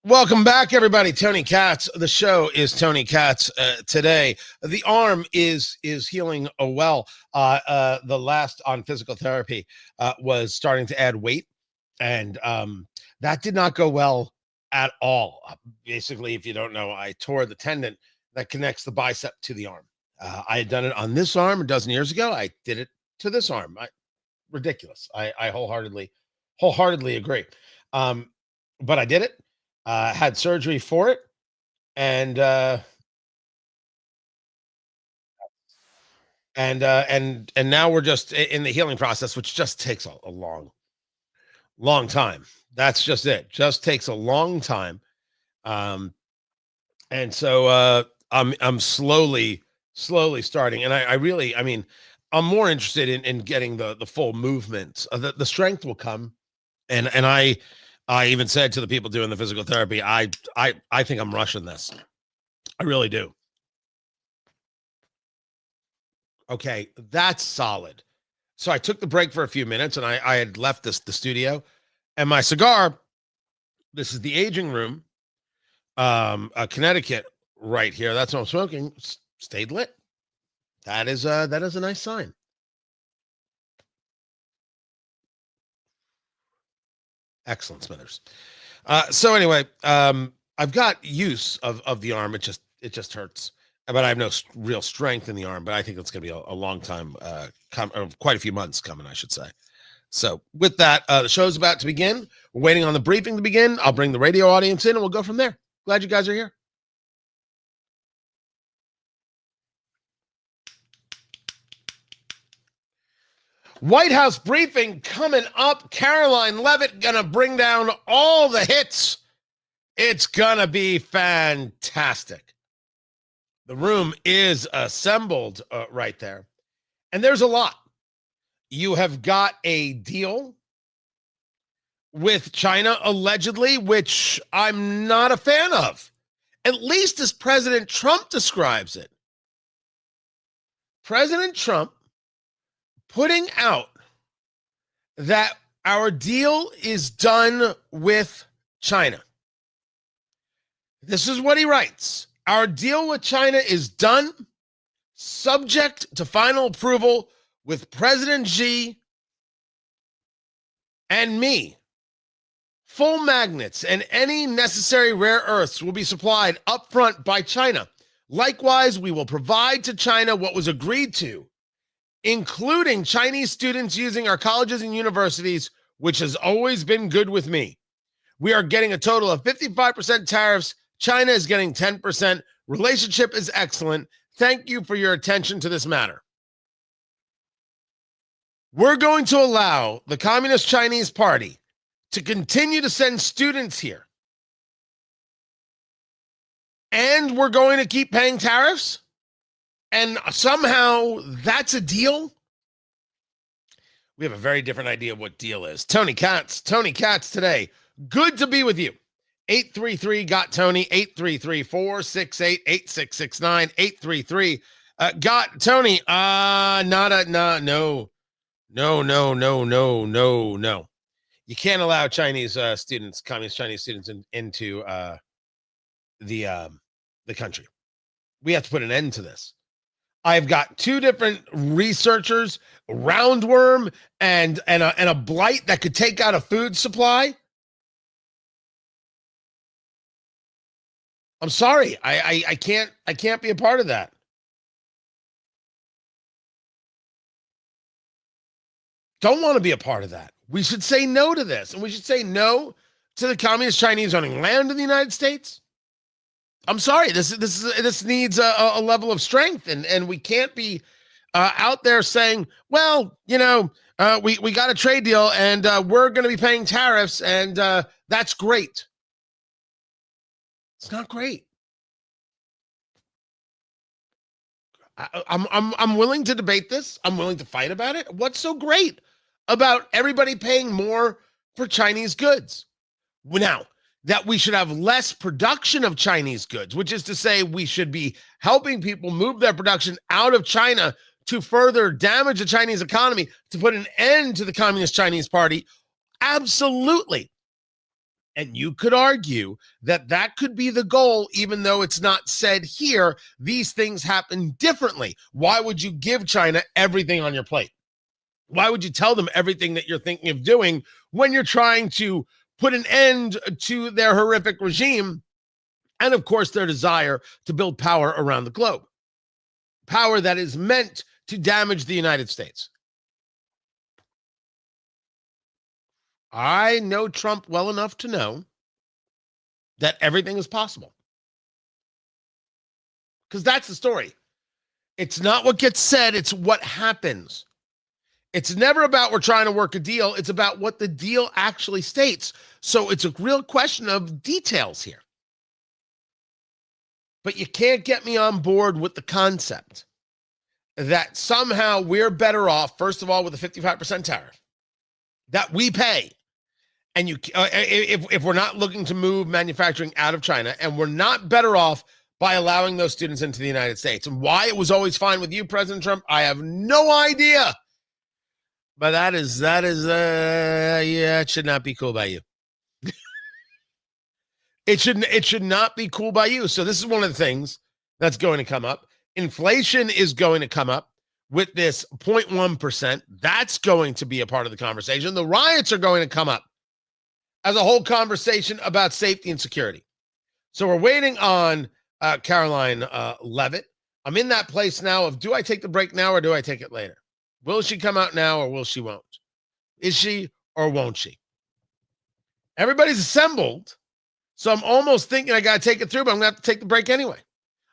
Welcome back, everybody. Tony Katz. The show is Tony Katz today. The arm is healing well. The last on physical therapy was starting to add weight, and that did not go well at all. Basically, if you don't know, I tore the tendon that connects the bicep to the arm. I had done it on this arm a dozen years ago. I did it to this arm. Ridiculous. I wholeheartedly agree. But I did it. Had surgery for it, and now we're just in the healing process, which just takes a long time. That's just it. Just takes a long time. And so I'm slowly starting, and I mean, I'm more interested in getting the full movement. The strength will come, and I even said to the people doing the physical therapy, I think I'm rushing this. I really do. Okay, that's solid. So I took the break for a few minutes, and I had left the studio, and my cigar, this is the aging room, Connecticut right here. That's what I'm smoking. Stayed lit. That is a nice sign. Excellent, Smithers. So anyway, I've got use of the arm. It just hurts, but I have no real strength in the arm. But I think it's going to be a long time, quite a few months coming, I should say. So with that, the show's about to begin. We're waiting on the briefing to begin. I'll bring the radio audience in, and we'll go from there. Glad you guys are here. White House briefing coming up. Caroline Leavitt gonna bring down all the hits. It's gonna be fantastic. The room is assembled right there. And there's a lot. You have got a deal with China, allegedly, which I'm not a fan of, at least as President Trump describes it. President Trump putting out that our deal is done with China. This is what he writes. Our deal with China is done, subject to final approval with President Xi and me. Full magnets and any necessary rare earths will be supplied upfront by China. Likewise, we will provide to China what was agreed to, including Chinese students using our colleges and universities, which has always been good with me. We are getting a total of 55% tariffs. China is getting 10%. Relationship is excellent. Thank you for your attention to this matter. We're going to allow the Communist Chinese Party to continue to send students here. And we're going to keep paying tariffs? And somehow that's a deal? We have a very different idea of what deal is. Tony Katz today. Good to be with you. 833-GOT-TONY, 833-468-8669, 833-GOT-TONY. No. You can't allow Chinese students, communist Chinese students into the country. We have to put an end to this. I've got two different researchers, roundworm and a blight that could take out a food supply. I'm sorry. I can't be a part of that. Don't want to be a part of that. We should say no to this, and we should say no to the Communist Chinese owning land in the United States. I'm sorry. This needs a level of strength, and we can't be out there saying, well, we got a trade deal, and we're going to be paying tariffs, and that's great. It's not great. I'm willing to debate this. I'm willing to fight about it. What's so great about everybody paying more for Chinese goods? Now, that we should have less production of Chinese goods, which is to say we should be helping people move their production out of China to further damage the Chinese economy, to put an end to the Communist Chinese Party. Absolutely. And you could argue that that could be the goal, even though it's not said here. These things happen differently. Why would you give China everything on your plate? Why would you tell them everything that you're thinking of doing when you're trying to put an end to their horrific regime and, of course, their desire to build power around the globe? Power that is meant to damage the United States. I know Trump well enough to know that everything is possible. Because that's the story. It's not what gets said, it's what happens. It's never about we're trying to work a deal. It's about what the deal actually states. So it's a real question of details here. But you can't get me on board with the concept that somehow we're better off, first of all, with a 55% tariff that we pay. And if we're not looking to move manufacturing out of China, and we're not better off by allowing those students into the United States. And why it was always fine with you, President Trump, I have no idea. But that is yeah, it should not be cool by you. It should not be cool by you. So this is one of the things that's going to come up. Inflation is going to come up with this 0.1%. That's going to be a part of the conversation. The riots are going to come up as a whole conversation about safety and security. So we're waiting on Caroline Leavitt. I'm in that place now of, do I take the break now or do I take it later? Will she come out now or will she won't? Is she or won't she? Everybody's assembled. So I'm almost thinking I got to take it through, but I'm going to have to take the break anyway.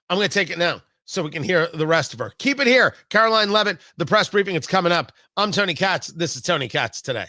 I'm going to take it now so we can hear the rest of her. Keep it here. Caroline Leavitt, the press briefing. It's coming up. I'm Tony Katz. This is Tony Katz Today.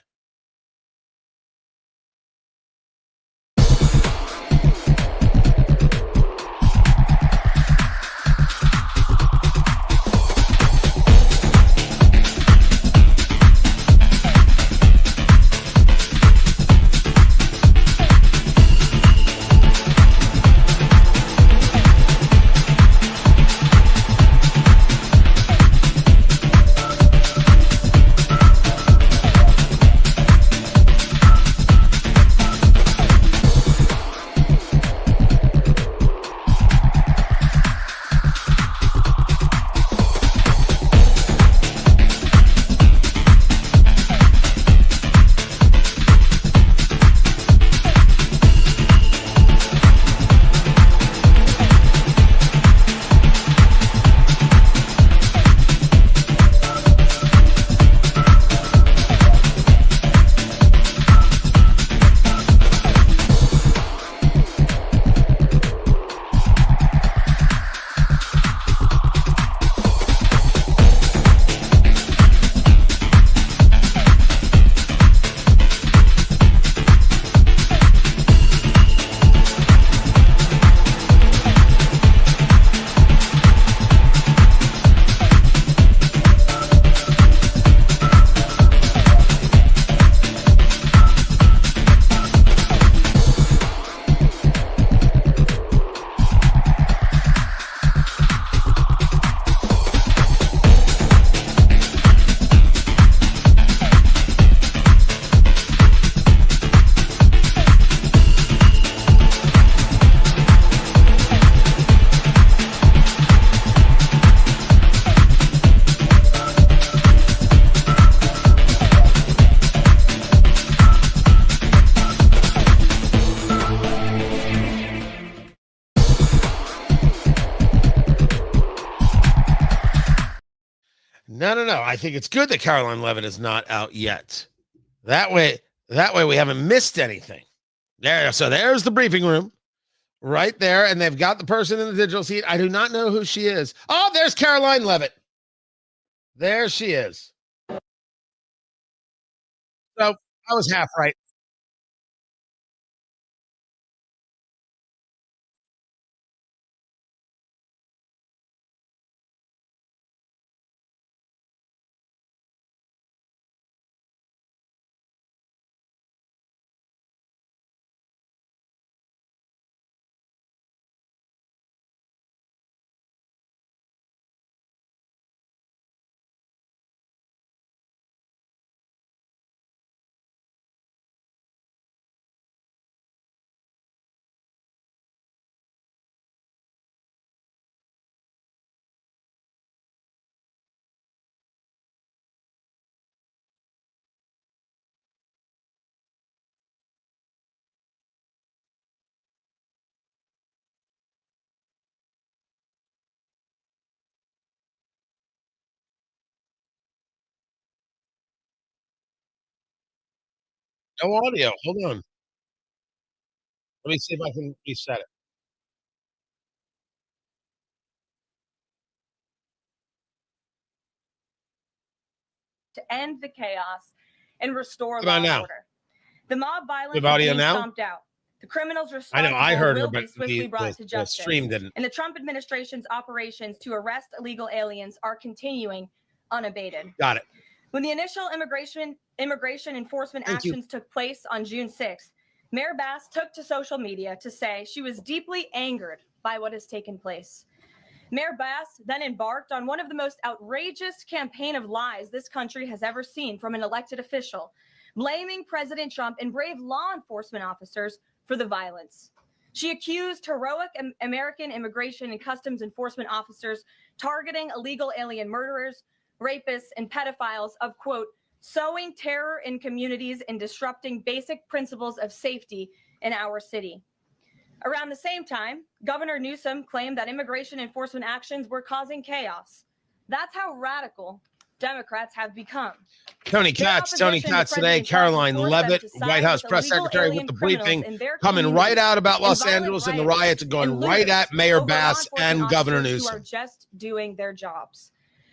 No. I think it's good that Caroline Leavitt is not out yet. That way we haven't missed anything. So there's the briefing room right there, and they've got the person in the digital seat. I do not know who she is. Oh, there's Caroline Leavitt. There she is. So I was half right. No audio. Hold on. Let me see if I can reset it. To end the chaos and restore Come law on and now. order. The mob violence With audio is being now? stomped out. The criminals I responsible know. I heard her, will but be swiftly brought to the justice. stream didn't. And the Trump administration's operations to arrest illegal aliens are continuing unabated. Got it. When the initial immigration enforcement Thank you. actions took place on June 6th, Mayor Bass took to social media to say she was deeply angered by what has taken place. Mayor Bass then embarked on one of the most outrageous campaign of lies this country has ever seen from an elected official, blaming President Trump and brave law enforcement officers for the violence. She accused heroic American immigration and customs enforcement officers targeting illegal alien murderers, rapists, and pedophiles of, quote, sowing terror in communities and disrupting basic principles of safety in our city. Around the same time, Governor Newsom claimed that immigration enforcement actions were causing chaos. That's how radical Democrats have become. Tony Katz today, Caroline Levitt, White House press secretary with the briefing, coming right out about Los Angeles and the riots and going right at Mayor Bass and Governor Newsom. Who are just doing their jobs.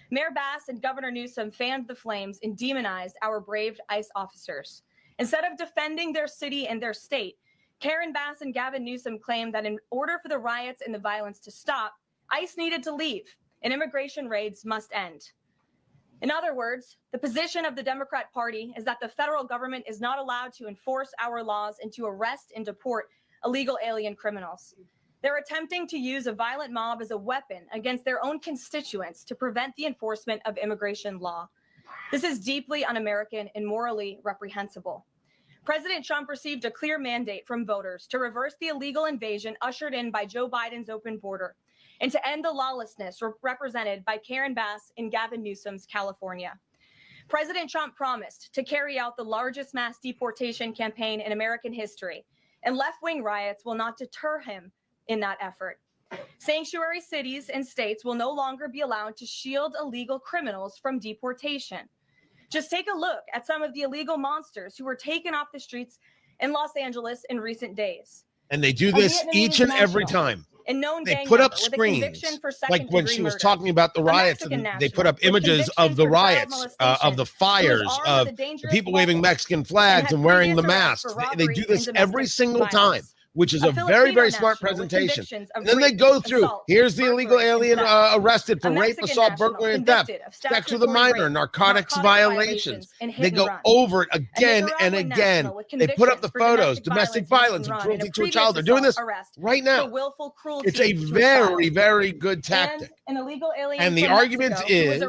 Mayor Bass and Governor Newsom fanned the flames and demonized our brave ICE officers. Instead of defending their city and their state, Karen Bass and Gavin Newsom claimed that in order for the riots and the violence to stop, ICE needed to leave and immigration raids must end. In other words, the position of the Democrat Party is that the federal government is not allowed to enforce our laws and to arrest and deport illegal alien criminals. They're attempting to use a violent mob as a weapon against their own constituents to prevent the enforcement of immigration law. This is deeply un-American and morally reprehensible. President Trump received a clear mandate from voters to reverse the illegal invasion ushered in by Joe Biden's open border and to end the lawlessness represented by Karen Bass and Gavin Newsom's California. President Trump promised to carry out the largest mass deportation campaign in American history, and left-wing riots will not deter him in that effort. Sanctuary cities and states will no longer be allowed to shield illegal criminals from deportation. Just take a look at some of the illegal monsters who were taken off the streets in Los Angeles in recent days. And they do this each and every time. They put up screens, like when she was talking about the riots, and they put up images of the riots, of the fires, of the people waving Mexican flags and wearing the masks. They do this every single time, which is a very, very smart presentation. And then they go through, here's the illegal alien arrested for rape, assault, burglary, and theft, sex with a minor, narcotics violations. They go over it again and again. They put up the photos, domestic violence and cruelty to a child. They're doing this right now. It's a very, very good tactic. And the argument is,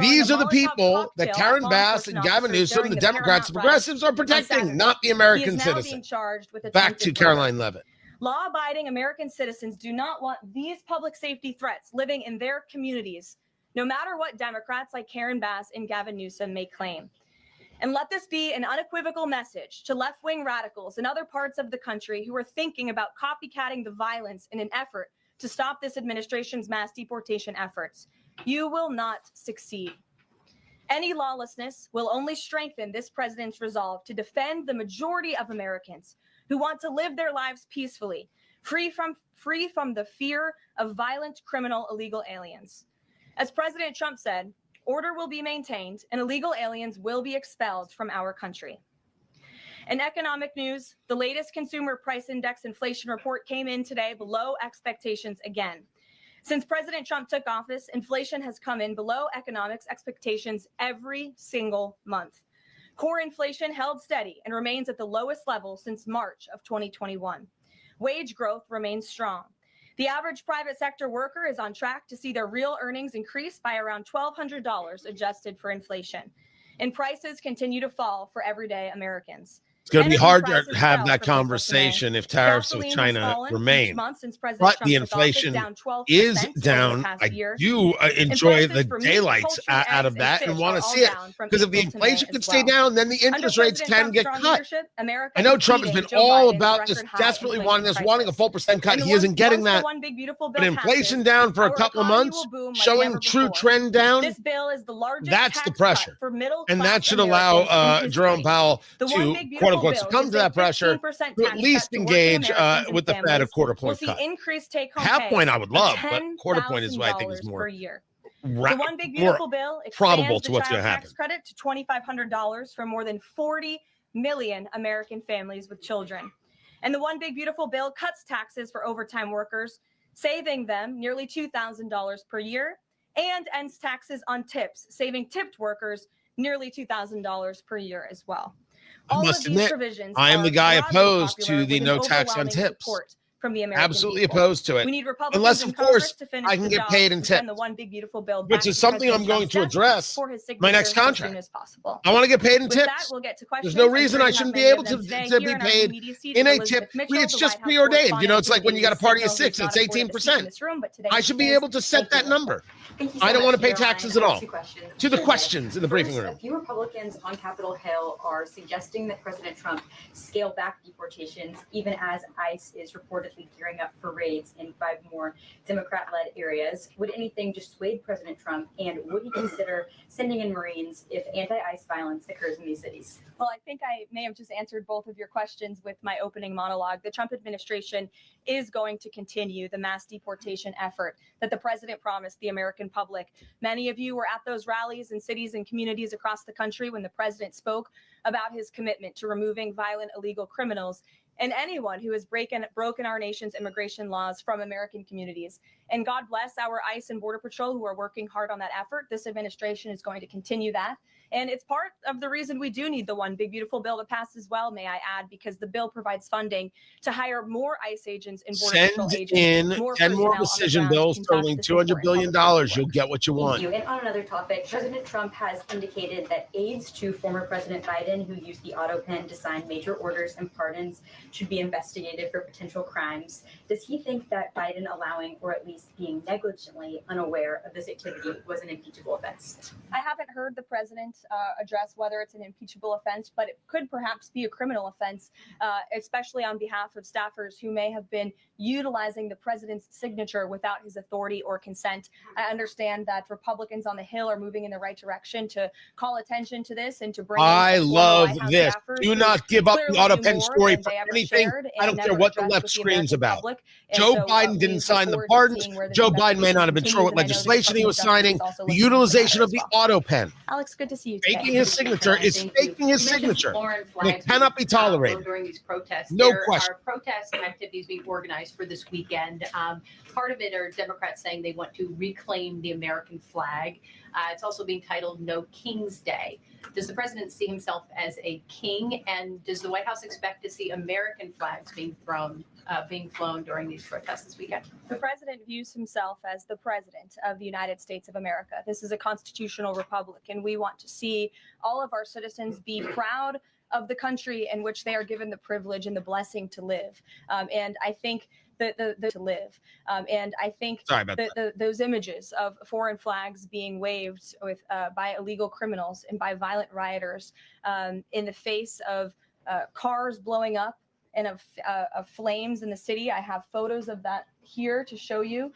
these are the people that Karen Bass and Gavin Newsom, the Democrats, the progressives, are protecting, not the American citizen. Back to Caroline Levitt. Law-abiding American citizens do not want these public safety threats living in their communities, no matter what Democrats like Karen Bass and Gavin Newsom may claim. And let this be an unequivocal message to left-wing radicals in other parts of the country who are thinking about copycatting the violence in an effort to stop this administration's mass deportation efforts. You will not succeed. Any lawlessness will only strengthen this president's resolve to defend the majority of Americans who want to live their lives peacefully, free from the fear of violent criminal illegal aliens. As President Trump said, order will be maintained and illegal aliens will be expelled from our country. In economic news, the latest consumer price index inflation report came in today below expectations again. Since President Trump took office, inflation has come in below economics expectations every single month. Core inflation held steady and remains at the lowest level since March of 2021. Wage growth remains strong. The average private sector worker is on track to see their real earnings increase by around $1,200 adjusted for inflation. And prices continue to fall for everyday Americans. It's going to be Energy hard to prices have fell that from April to May. conversation if tariffs with Gasoline has China fallen each remain. month since President But Trump the took office, inflation down 12% is over the down. past I year. do And enjoy prices the for meat, daylights poultry, out eggs, of that and fish want are to all see it. down from Because if the April to May inflation could as stay well. down, then the Under interest rates President can Trump's get strong cut. leadership, America I know is Trump has beating been Joe all Biden's about this, record high desperately wanting inflation this, wanting a full crisis. percent cut. And He isn't getting once the that. one big beautiful But bill inflation passes, down for a our couple of economy months, will boom like showing never true before. trend down, This bill is the largest that's the tax cut pressure. for middle And class that should Americans allow in Jerome history. Powell The one to, big quote beautiful unquote, bill succumb gives to a that pressure, 15% to at tax least cut to working engage Americans and with the Fed a families. quarter We'll point see cut. increased take-home Half pay point I would of love, but quarter point is what I think is $10,000 more per year. ra- The one big more beautiful bill probable expands to the what's child going to tax happen. credit to $2,500 for more than 40 million American families with children. And the one big beautiful bill cuts taxes for overtime workers, saving them nearly $2,000 per year, and ends taxes on tips, saving tipped workers nearly $2,000 per year as well. I All must of these admit, provisions I am are the guy broadly opposed popular to the with an no tax on overwhelming tips. support from the American Absolutely people. opposed to it. We need Republicans Unless, in of Congress course, to finish I can the get job paid in and send the tips, one big beautiful bill which back is to something I'm President going Trump's to desk address for his my next signature as contract. soon as possible. I want to get paid in With that, tips. we'll get to questions. There's no I'm reason sure I you have shouldn't be many able of them to today be here in our paid media seat in is a Elizabeth tip. Mitchell, It's the just White House preordained. You know, correspondent it's who like when you got a gave party the of signal six who's and it's not afforded to speak in 18%. this room, but today I he should be is. able to set Thank you, that number. Thank you so I don't much, want to pay Caroline. taxes at I have all. two questions. To the Sure. questions in the briefing First, room. a few Republicans on Capitol Hill are suggesting that President Trump scale back deportations, even as ICE is reportedly gearing up for raids in 5 more Democrat-led areas. Would anything dissuade President Trump, and would he consider sending in Marines if anti-ICE violence occurs in these cities? Well, I think I may have just answered both of your questions with my opening monologue. The Trump administration is going to continue the mass deportation effort that the president promised the American public. Many of you were at those rallies in cities and communities across the country when the president spoke about his commitment to removing violent illegal criminals and anyone who has broken our nation's immigration laws from American communities. And God bless our ICE and Border Patrol who are working hard on that effort. This administration is going to continue that. And it's part of the reason we do need the one big beautiful bill to pass as well, may I add, because the bill provides funding to hire more ICE agents and Border Patrol Send agents. in more 10 more personnel on the decision ground to bills conduct totaling this $200 important billion. public You'll get what you Thank want. you. And on another topic, President Trump has indicated that aides to former President Biden who used the auto pen to sign major orders and pardons should be investigated for potential crimes. Does he think that Biden allowing, or at least being negligently unaware of this activity, was an impeachable offense? I haven't heard the president address whether it's an impeachable offense, but it could perhaps be a criminal offense, especially on behalf of staffers who may have been utilizing the president's signature without his authority or consent. I understand that Republicans on the Hill are moving in the right direction to call attention to this and to bring in I former love White House this. staffers Do who not give up the clearly auto knew pen more story than for they ever anything. shared I and don't care never what the addressed left with the screams American about. public. And Joe so, Biden we didn't look sign the forward to pardons. seeing where this Joe Biden may investigation not have been sure what continues, and I know the legislation he was Department of Justice signing. is also The looking into the utilization matter of the as well. auto pen. Alex, good to see you today. Faking his signature is Thank you. faking his You mentioned signature. foreign It flags cannot be tolerated. during these protests. No There question. are protests and activities being organized for this weekend. Part of it are Democrats saying they want to reclaim the American flag. It's also being titled No King's Day. Does the president see himself as a king? And does the White House expect to see American flags being flown during these protests this weekend? The president views himself as the president of the United States of America. This is a constitutional republic, and we want to see all of our citizens be proud of the country in which they are given the privilege and the blessing to live. And I think those images of foreign flags being waved with by illegal criminals and by violent rioters in the face of cars blowing up and of flames in the city. I have photos of that here to show you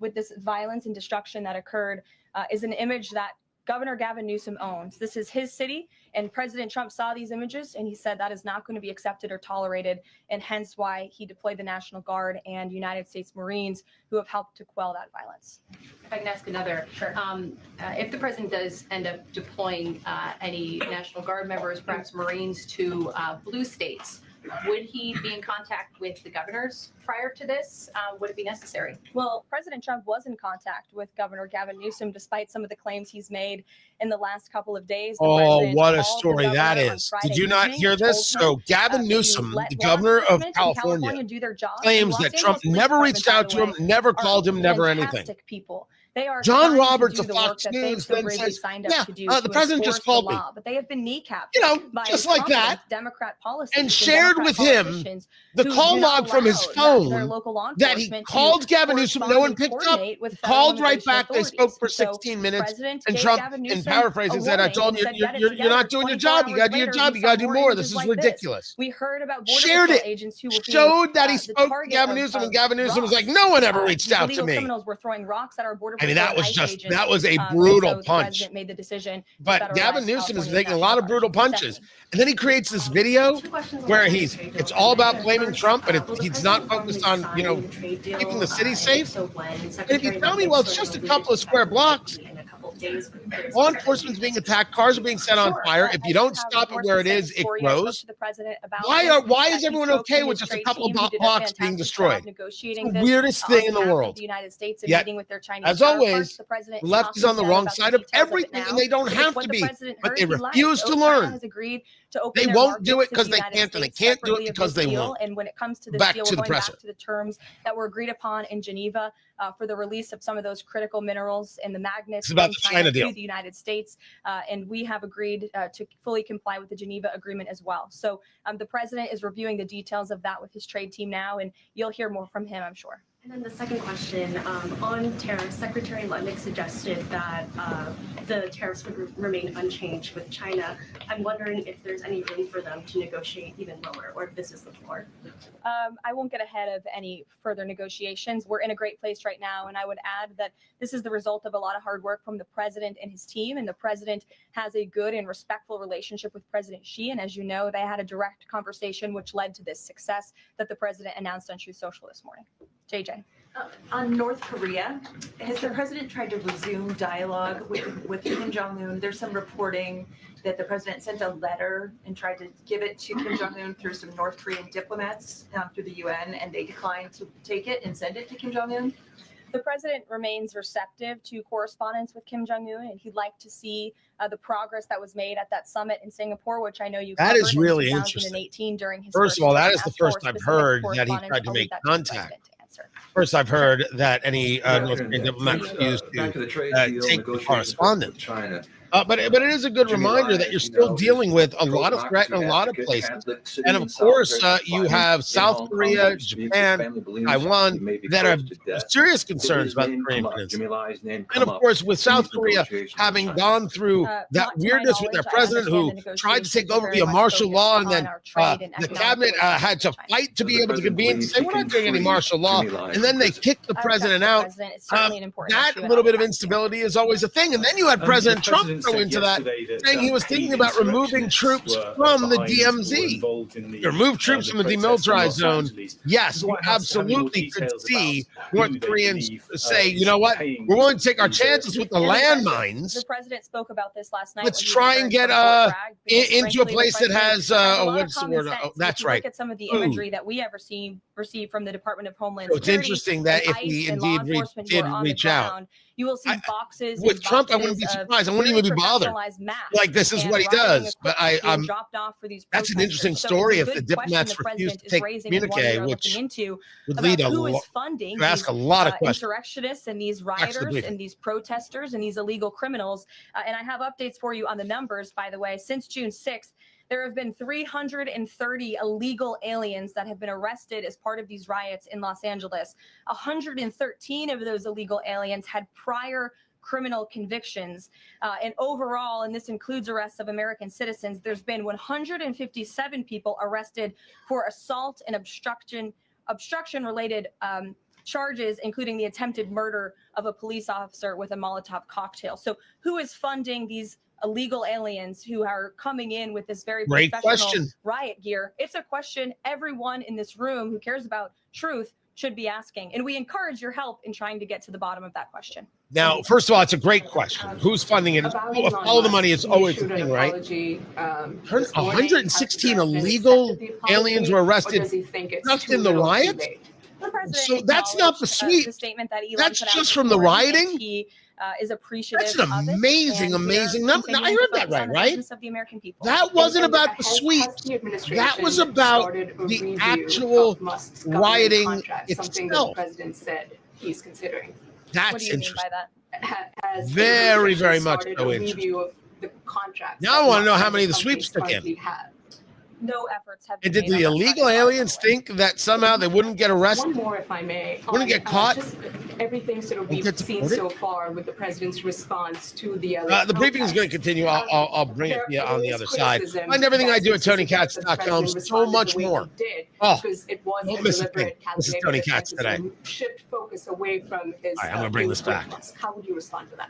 with this violence and destruction that occurred is an image that Governor Gavin Newsom owns. This is his city, and President Trump saw these images, and he said that is not going to be accepted or tolerated, and hence why he deployed the National Guard and United States Marines who have helped to quell that violence. If I can ask another, Sure. If the president does end up deploying any National Guard members, perhaps Marines, to blue states, would he be in contact with the governors prior to this? Would it be necessary? Well, President Trump was in contact with Governor Gavin Newsom, despite some of the claims he's made in the last couple of days. Oh, what a story that is. Did you not hear this? So Gavin Newsom, the governor of California, do their job. claims that Trump never reached out to him, never called him, never anything. People. They are John trying Roberts to of do the work Fox that they've News so then bravely says, signed yeah, up to do the to president enforce just called the me. law, but they have been kneecapped You know, by just like that, Democrat policies and shared Democrat with him politicians the who call do not log from his allow their phone local law that he enforcement to called Gavin Newsom. No correspond one and picked up. coordinate with He federal called right immigration back. They spoke authorities. for And so 16 the minutes. president And gave Trump, Gavin in Newsom paraphrasing, a said, I warning told and him, said, "Get it you're together." not doing your 24 job. You got to do your hours job. later, You got to we do saw more. images This is like this. ridiculous. We heard about Border Shared Patrol it. agents who were Showed that he the spoke to target Gavin of Newsom, and Gavin Newsom was like, rocks. no one ever reached out to Illegal me. criminals were throwing rocks at our Border I mean, Patrol that was and ICE just, agents. that was a And brutal so the punch. president made the decision to But federalize Gavin Newsom is California's taking a National lot of Guard. brutal punches. Stephanie. And then he creates this video where it's all about blaming Trump, but he's not focused on, keeping the city safe. And if you tell me, well, it's just a couple of square blocks, law enforcement's being attacked, cars are being set on fire. If you don't stop it where it is, it grows. Why is everyone okay with just a couple of blocks being destroyed? It's the weirdest thing in the world. Yet, as always, the left is on the wrong side of everything, and they don't have to be, but they refuse to learn. They won't do it because they can't, and they can't do it because they won't. And when it comes to this Back deal, to we're the going presser. back to the terms that were agreed upon in Geneva for the release of some of those critical minerals and the magnets about from the China deal to the United States. And we have agreed to fully comply with the Geneva Agreement as well. So the president is reviewing the details of that with his trade team now, and you'll hear more from him, I'm sure. And then the second question, on tariffs, Secretary Lutnick suggested that the tariffs would remain unchanged with China. I'm wondering if there's any room for them to negotiate even lower, or if this is the floor. I won't get ahead of any further negotiations. We're in a great place right now, and I would add that this is the result of a lot of hard work from the president and his team, and the president has a good and respectful relationship with President Xi, and as you know, they had a direct conversation which led to this success that the president announced on Truth Social this morning. JJ. On North Korea, has the president tried to resume dialogue with Kim Jong-un? There's some reporting that the president sent a letter and tried to give it to Kim Jong-un through some North Korean diplomats through the UN, and they declined to take it and send it to Kim Jong-un. The president remains receptive to correspondence with Kim Jong-un, and he'd like to see the progress that was made at that summit in Singapore, which I know you covered that is really in interesting. 2018 during his First of all, that is the term. first I've heard that he tried to make contact. First, I've heard that any North Korean diplomat refused to take the correspondence. China. But it is a good reminder that you're still dealing with a lot of threat in a lot of places. And of course, you have South Korea, Japan, Taiwan that have serious concerns about the Korean Peninsula. And of course, with South Korea having gone through that weirdness with their president who tried to take over via martial law, and then the cabinet had to fight to be able to convene to say, we're not doing any martial law. And then they kicked the president out. That little bit of instability is always a thing. And then you had President Trump go into that, saying he was thinking about removing troops from the DMZ. You remove troops from the demilitarized zone. Yes, you absolutely could see North Koreans say, you know what, we're willing to take our chances with the landmines. The president spoke about this last night. Let's try and get into a place that has what's the word? Oh, that's right. Look at some of the imagery that we have received from the Department of Homeland Security. It's interesting that if he indeed did reach out, you will see boxes with Trump. I wouldn't be surprised. I wouldn't even be bothered. Like, this is what he does. But I'm dropped off for these. That's an interesting story. If the diplomats refuse to take communique, which would lead to ask a lot of questions. Insurrectionists and these rioters and these protesters and these illegal criminals. And I have updates for you on the numbers, by the way. Since June 6th, there have been 330 illegal aliens that have been arrested as part of these riots in Los Angeles. 113 of those illegal aliens had prior criminal convictions. And overall, and this includes arrests of American citizens, there's been 157 people arrested for assault and obstruction-related charges, including the attempted murder of a police officer with a Molotov cocktail. So who is funding these illegal aliens who are coming in with this very professional riot gear? It's a question everyone in this room who cares about truth should be asking. And we encourage your help in trying to get to the bottom of that question. Now, first of all, it's a great question. Who's funding it? Follow the money is always the thing, right? 116 illegal aliens were arrested just in the riots? So that's not the sweep. The statement that Elon that's put out just from the rioting? He is appreciative. That's an amazing, amazing number. Now, I heard that right? Of the American people. That wasn't about the sweeps. That was about the actual rioting itself. The president said he's considering. That's what do you interesting. mean by that? has very, very much started so a interested. review of the contracts. Now I that want to know Los how many of the Angeles sweeps took in. companies currently have. No efforts have And been did made the on that illegal front. aliens think that somehow they wouldn't get arrested? One more, if I may. Wouldn't get caught? Just everything sort of Won't we've get seen deported? so far with the president's response to the LA The briefing is going to continue. I'll bring it to you on the other side. Find everything I do at TonyKatz.com. So much more. Oh, it was don't a miss a thing. deliberate, This is calculated Tony attempt Katz to today. sort of shift focus away from his. All right, I'm going to bring this back. How would you respond to that?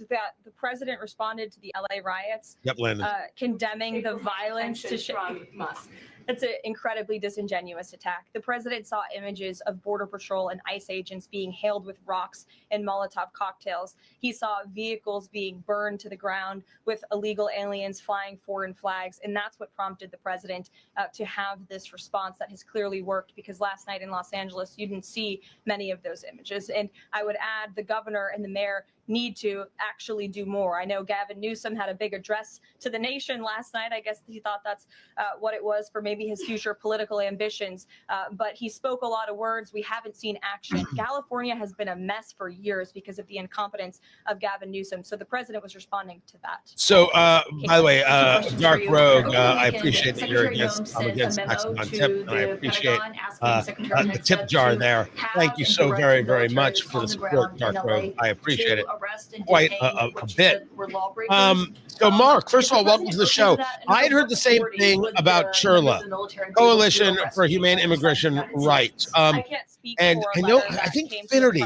That the president responded to the LA riots, Yep, Landon. condemning the violence to from Musk. It's an incredibly disingenuous attack. The president saw images of Border Patrol and ICE agents being hailed with rocks and Molotov cocktails. He saw vehicles being burned to the ground with illegal aliens flying foreign flags. And that's what prompted the president to have this response that has clearly worked, because last night in Los Angeles, you didn't see many of those images. And I would add the governor and the mayor need to actually do more. I know Gavin Newsom had a big address to the nation last night. I guess he thought that's what it was for maybe his future political ambitions. But he spoke a lot of words. We haven't seen action. California has been a mess for years because of the incompetence of Gavin Newsom. So the president was responding to that. So, by the way, Dark Rogue, I appreciate that you're against tax on tip, and I appreciate the tip jar there. Thank you so very, very much for the support, Dark Rogue. I appreciate it quite a bit. So, Mark, first of all, welcome to the show. I had heard the same thing about Chirla, Coalition for Humane Immigration Rights. And I know, I think Finnerty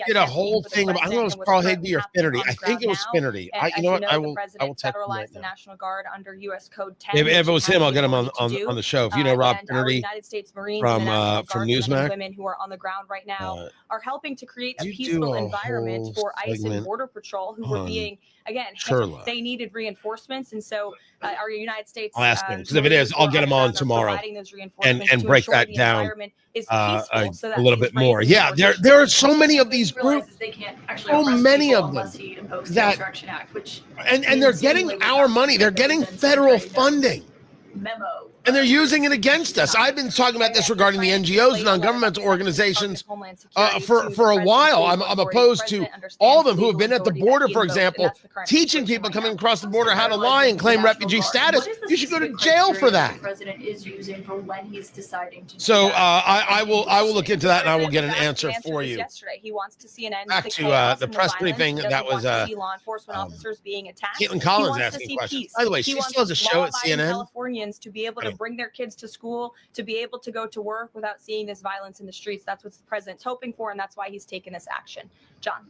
did a whole thing about, I don't know if it was Carl Higby or Finnerty. I think it was Finnerty. You know what? I will text him right the now. National Guard under U.S. Code 10. If it was him, I'll get him on the show. If you know Rob Finnerty United States Marines from Newsmax, Newsmax, women who are on the ground right now are helping to create a you do peaceful a environment whole for ICE and segment Border Patrol, who were on being, again, Chirla. they needed reinforcements. And so our United States, I'll ask him, because if it is, I'll get him on tomorrow and break that down a little bit more. Yeah, there are so many of these groups, so many of them that, and they're getting our money. They're getting federal funding. And they're using it against us. I've been talking about this regarding the NGOs and non-governmental organizations for a while. I'm opposed to all of them who have been at the border, for example, teaching people coming across the border how to lie and claim refugee status. You should go to jail for that. The president is using for when he's deciding to. So I will look into that, and I will get an answer for you. Yesterday, he wants to see an end Back to the press briefing that was law enforcement officers being attacked. Caitlin Collins asking questions. By the way, she still has a show at CNN. Californians to be able to bring their kids to school, to be able to go to work without seeing this violence in the streets. That's what the president's hoping for, and that's why he's taken this action. John.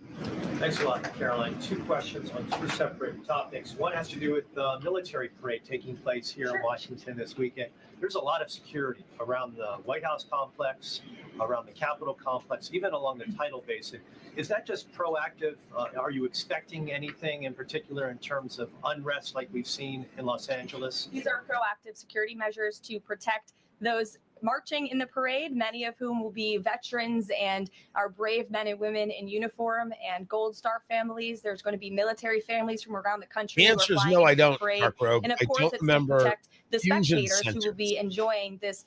Thanks a lot, Caroline. Two questions on two separate topics. One has to do with the military parade taking place here in Washington this weekend. There's a lot of security around the White House complex, around the Capitol complex, even along the tidal basin. Is that just proactive? Are you expecting anything in particular in terms of unrest like we've seen in Los Angeles? These are proactive security measures to protect those marching in the parade, many of whom will be veterans and our brave men and women in uniform and Gold Star families. There's going to be military families from around the country. The answer is no, I don't, Mark Rogue. And of I course, don't it's remember to protect the fusion spectators centers. who will be enjoying this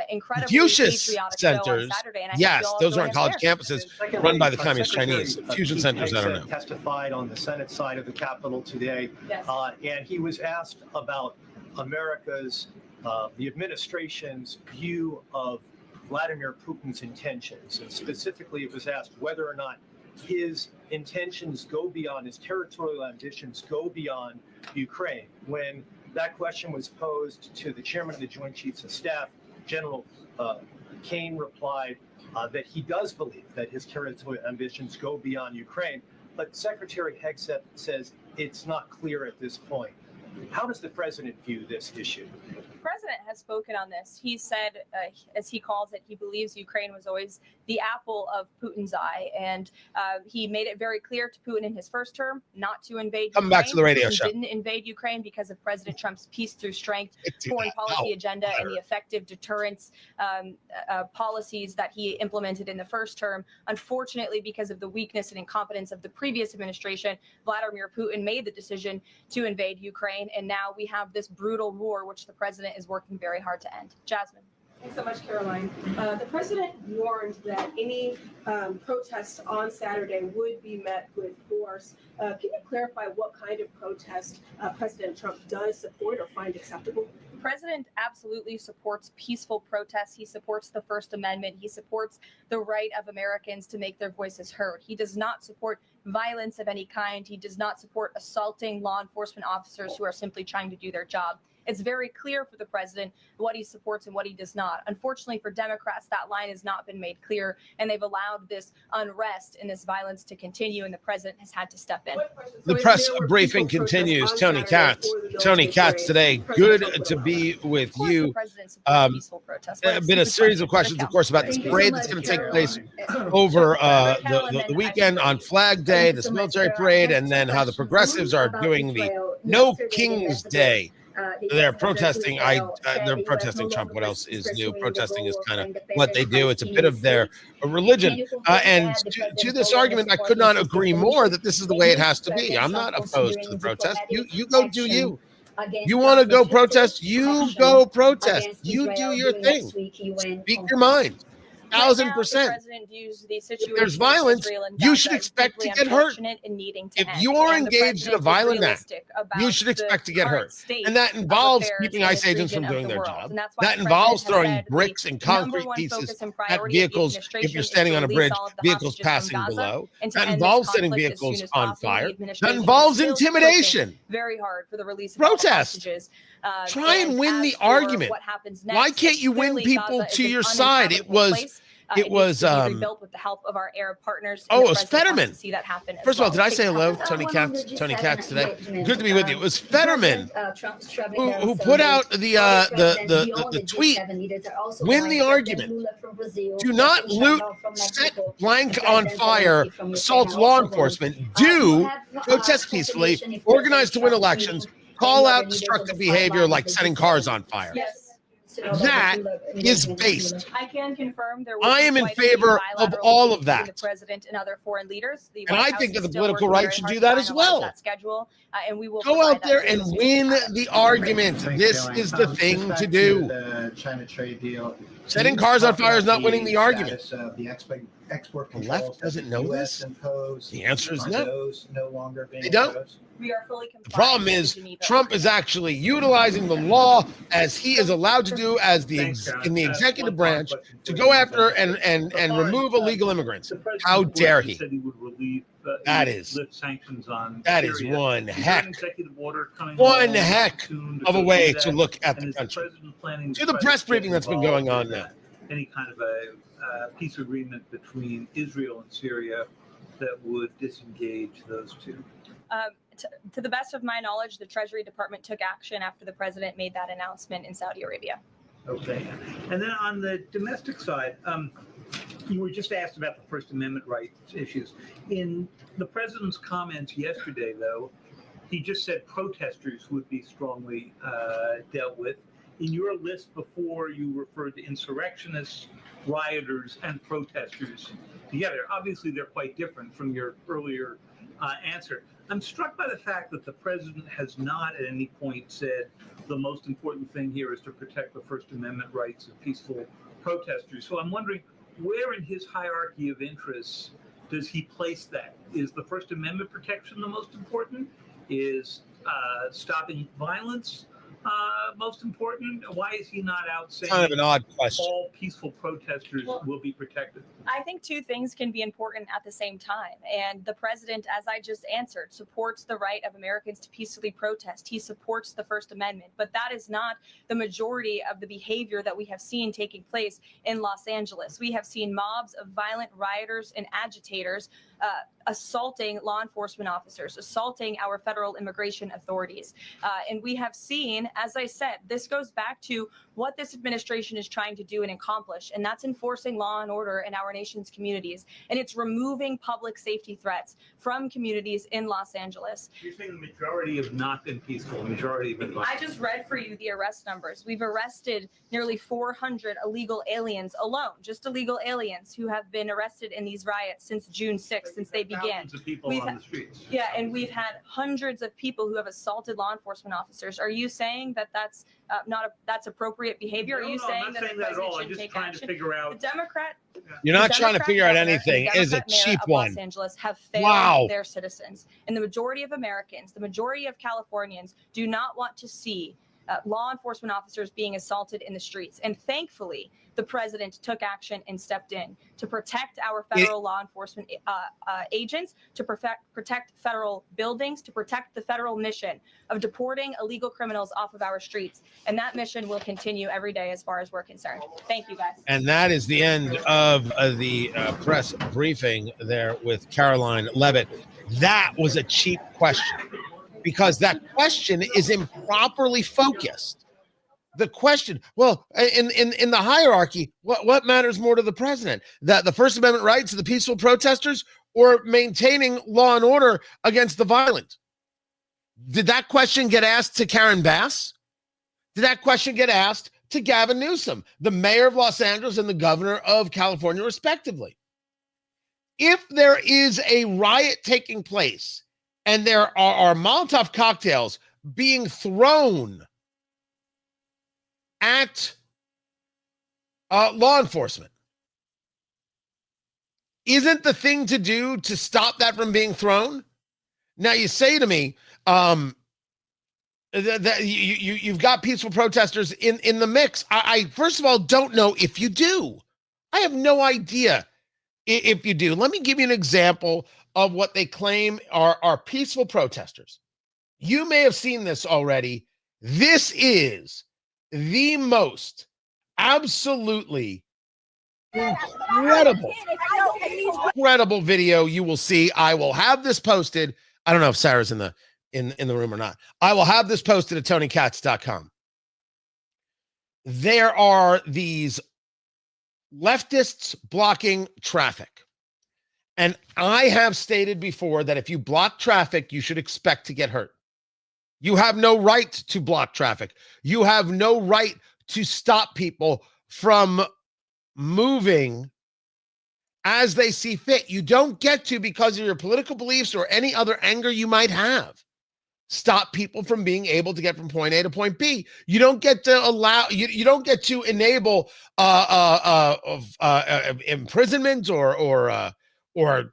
incredible Fusion patriotic show on centers, Saturday. And I yes, hope those you'll are on go college there. campuses run by the Communist Chinese. Fusion Pete centers, I don't Hegseth know. testified on the Senate side of the Capitol today, and he was asked about America's, the administration's view of Vladimir Putin's intentions. And specifically, it was asked whether or not his intentions go beyond, his territorial ambitions go beyond Ukraine. When that question was posed to the chairman of the Joint Chiefs of Staff, General Kane replied that he does believe that his territorial ambitions go beyond Ukraine. But Secretary Hegseth says it's not clear at this point. How does the president view this issue? The president has spoken on this. He said, as he calls it, he believes Ukraine was always the apple of Putin's eye. And he made it very clear to Putin in his first term not to invade Ukraine. Come back to the radio Putin show. Didn't invade Ukraine because of President Trump's peace through strength foreign policy agenda and the effective deterrence policies that he implemented in the first term. Unfortunately, because of the weakness and incompetence of the previous administration, Vladimir Putin made the decision to invade Ukraine. And now we have this brutal war, which the president is working very hard to end. Jasmine. Thanks so much, Caroline. The president warned that any protests on Saturday would be met with force. Can you clarify what kind of protest President Trump does support or find acceptable? The president absolutely supports peaceful protests. He supports the First Amendment. He supports the right of Americans to make their voices heard. He does not support violence of any kind. He does not support assaulting law enforcement officers who are simply trying to do their job. It's very clear for the president what he supports and what he does not. Unfortunately for Democrats, that line has not been made clear, and they've allowed this unrest and this violence to continue, and the president has had to step in. The press briefing continues. Tony Katz. Tony Katz today. Good to be with you. Been a series of questions, of course, about this parade that's going to take place over the weekend on Flag Day, this military parade, and then how the progressives are doing the No King's Day. They're protesting. They're protesting Trump. What else is new? Protesting is kind of what they do. It's a bit of their religion. And to this argument, I could not agree more that this is the way it has to be. I'm not opposed to the protest. You go do you. You want to go protest? You go protest. You do your thing. Speak your mind. 1,000%. If there's violence, you should expect to get hurt. If you are engaged in a violent act, you should expect to get hurt. And that involves keeping ICE agents from doing their job. That involves throwing bricks and concrete pieces at vehicles if you're standing on a bridge, vehicles passing below. That involves setting vehicles on fire. That involves intimidation. Very hard for the release of protest. Try and win the argument. Why can't you win people to your side? It was rebuilt with the help of our Arab partners. Oh, it was Fetterman. See that happen. First of all, did I say hello, Tony Katz? Tony Katz today. Good to be with you. It was Fetterman who put out the tweet. Win the argument. Do not loot, set blank on fire, assault law enforcement. Do protest peacefully, organize to win elections, call out destructive behavior like setting cars on fire. Yes. That is based. I can confirm there. I am in favor of all of that. The president and other foreign leaders. And I think that the political right should do that as well. And we will go out there and win the argument. This is the thing to do. The China trade deal. Setting cars on fire is not winning the argument. The left doesn't know this. The answer is no. They don't. We are fully the problem is Trump is actually utilizing the law as he is allowed to do as in the executive branch to go after and remove illegal immigrants. How dare he? That is one heck of a way to look at the country. To the press briefing that's been going on now. Any kind of a peace agreement between Israel and Syria that would disengage those two? To the best of my knowledge, the Treasury Department took action after the president made that announcement in Saudi Arabia. Okay. And then on the domestic side, you were just asked about the First Amendment rights issues. In the president's comments yesterday, though, he just said protesters would be strongly dealt with. In your list before, you referred to insurrectionists, rioters, and protesters together. Obviously, they're quite different from your earlier answer. I'm struck by the fact that the president has not at any point said the most important thing here is to protect the First Amendment rights of peaceful protesters. So I'm wondering, where in his hierarchy of interests does he place that? Is the First Amendment protection the most important? Is stopping violence most important? Why is he not out saying kind of an odd question. All peaceful protesters will be protected? I think two things can be important at the same time. And the president, as I just answered, supports the right of Americans to peacefully protest. He supports the First Amendment. But that is not the majority of the behavior that we have seen taking place in Los Angeles. We have seen mobs of violent rioters and agitators assaulting law enforcement officers, assaulting our federal immigration authorities. And we have seen, as I said, this goes back to what this administration is trying to do and accomplish, and that's enforcing law and order in our nation's communities. And it's removing public safety threats from communities in Los Angeles. You're saying the majority have not been peaceful, the majority have been violent. I just read for you the arrest numbers. We've arrested nearly 400 illegal aliens alone, just illegal aliens who have been arrested in these riots since June 6th. since they began. Thousands of people We've on had- the streets. Yeah, and we've had hundreds of people who have assaulted law enforcement officers. Are you saying that that's that's appropriate behavior? Are you No, saying I'm not that the saying that at all. president I'm should just take trying action? to figure out. The Democrat. You're not the trying to Democrat figure out governor and anything. the It is a Democrat mayor cheap of one. Los Angeles have failed Wow. their citizens, and the majority of Americans, the majority of Californians, do not want to see law enforcement officers being assaulted in the streets. And thankfully, the president took action and stepped in to protect our federal law enforcement agents, to protect federal buildings, to protect the federal mission of deporting illegal criminals off of our streets. And that mission will continue every day as far as we're concerned. Thank you, guys. And that is the end of the press briefing there with Caroline Leavitt. That was a cheap question because that question is improperly focused. The question, well, in the hierarchy, what matters more to the president? That the First Amendment rights of the peaceful protesters or maintaining law and order against the violent? Did that question get asked to Karen Bass? Did that question get asked to Gavin Newsom, the mayor of Los Angeles and the governor of California, respectively? If there is a riot taking place and there are Molotov cocktails being thrown at law enforcement, isn't the thing to do to stop that from being thrown? Now you say to me, that you've got peaceful protesters in the mix. I first of all don't know if you do. I have no idea if you do. Let me give you an example of what they claim are peaceful protesters. You may have seen this already. This is the most absolutely incredible video you will see. I will have this posted. I don't know if Sarah's in the room or not. I will have this posted at TonyKatz.com. There are these leftists blocking traffic. And I have stated before that if you block traffic, you should expect to get hurt. You have no right to block traffic. You have no right to stop people from moving as they see fit. You don't get to, because of your political beliefs or any other anger you might have, stop people from being able to get from point A to point B. You don't get to allow, you don't get to enable imprisonment or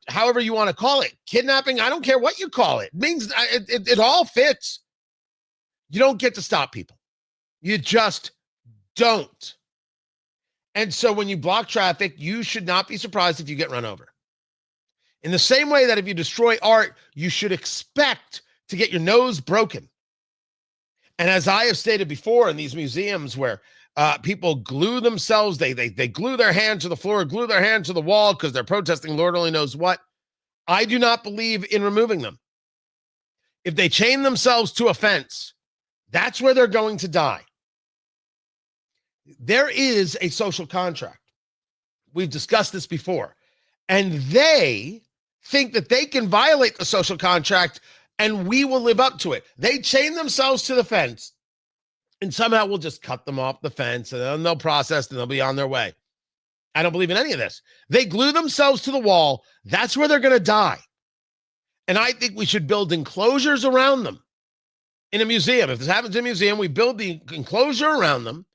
however you want to call it, kidnapping. I don't care what you call it. It means it all fits. You don't get to stop people. You just don't. And so when you block traffic, you should not be surprised if you get run over. In the same way that if you destroy art, you should expect to get your nose broken. And as I have stated before in these museums where people glue themselves, they glue their hand to the floor, glue their hand to the wall because they're protesting Lord only knows what, I do not believe in removing them. If they chain themselves to a fence, that's where they're going to die. There is a social contract. We've discussed this before. And they think that they can violate the social contract and we will live up to it. They chain themselves to the fence and somehow we'll just cut them off the fence and then they'll process and they'll be on their way. I don't believe in any of this. They glue themselves to the wall. That's where they're going to die. And I think we should build enclosures around them. In a museum, if this happens in a museum, we build the enclosure around them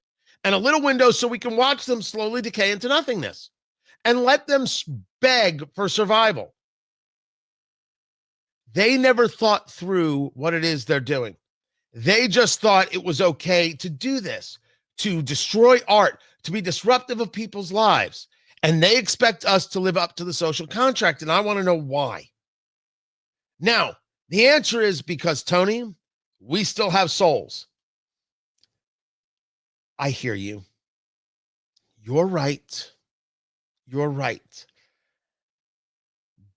and a little window so we can watch them slowly decay into nothingness and let them beg for survival. They never thought through what it is they're doing. They just thought it was okay to do this, to destroy art, to be disruptive of people's lives. And they expect us to live up to the social contract. And I want to know why. Now, the answer is because, Tony, we still have souls. I hear you. You're right. You're right.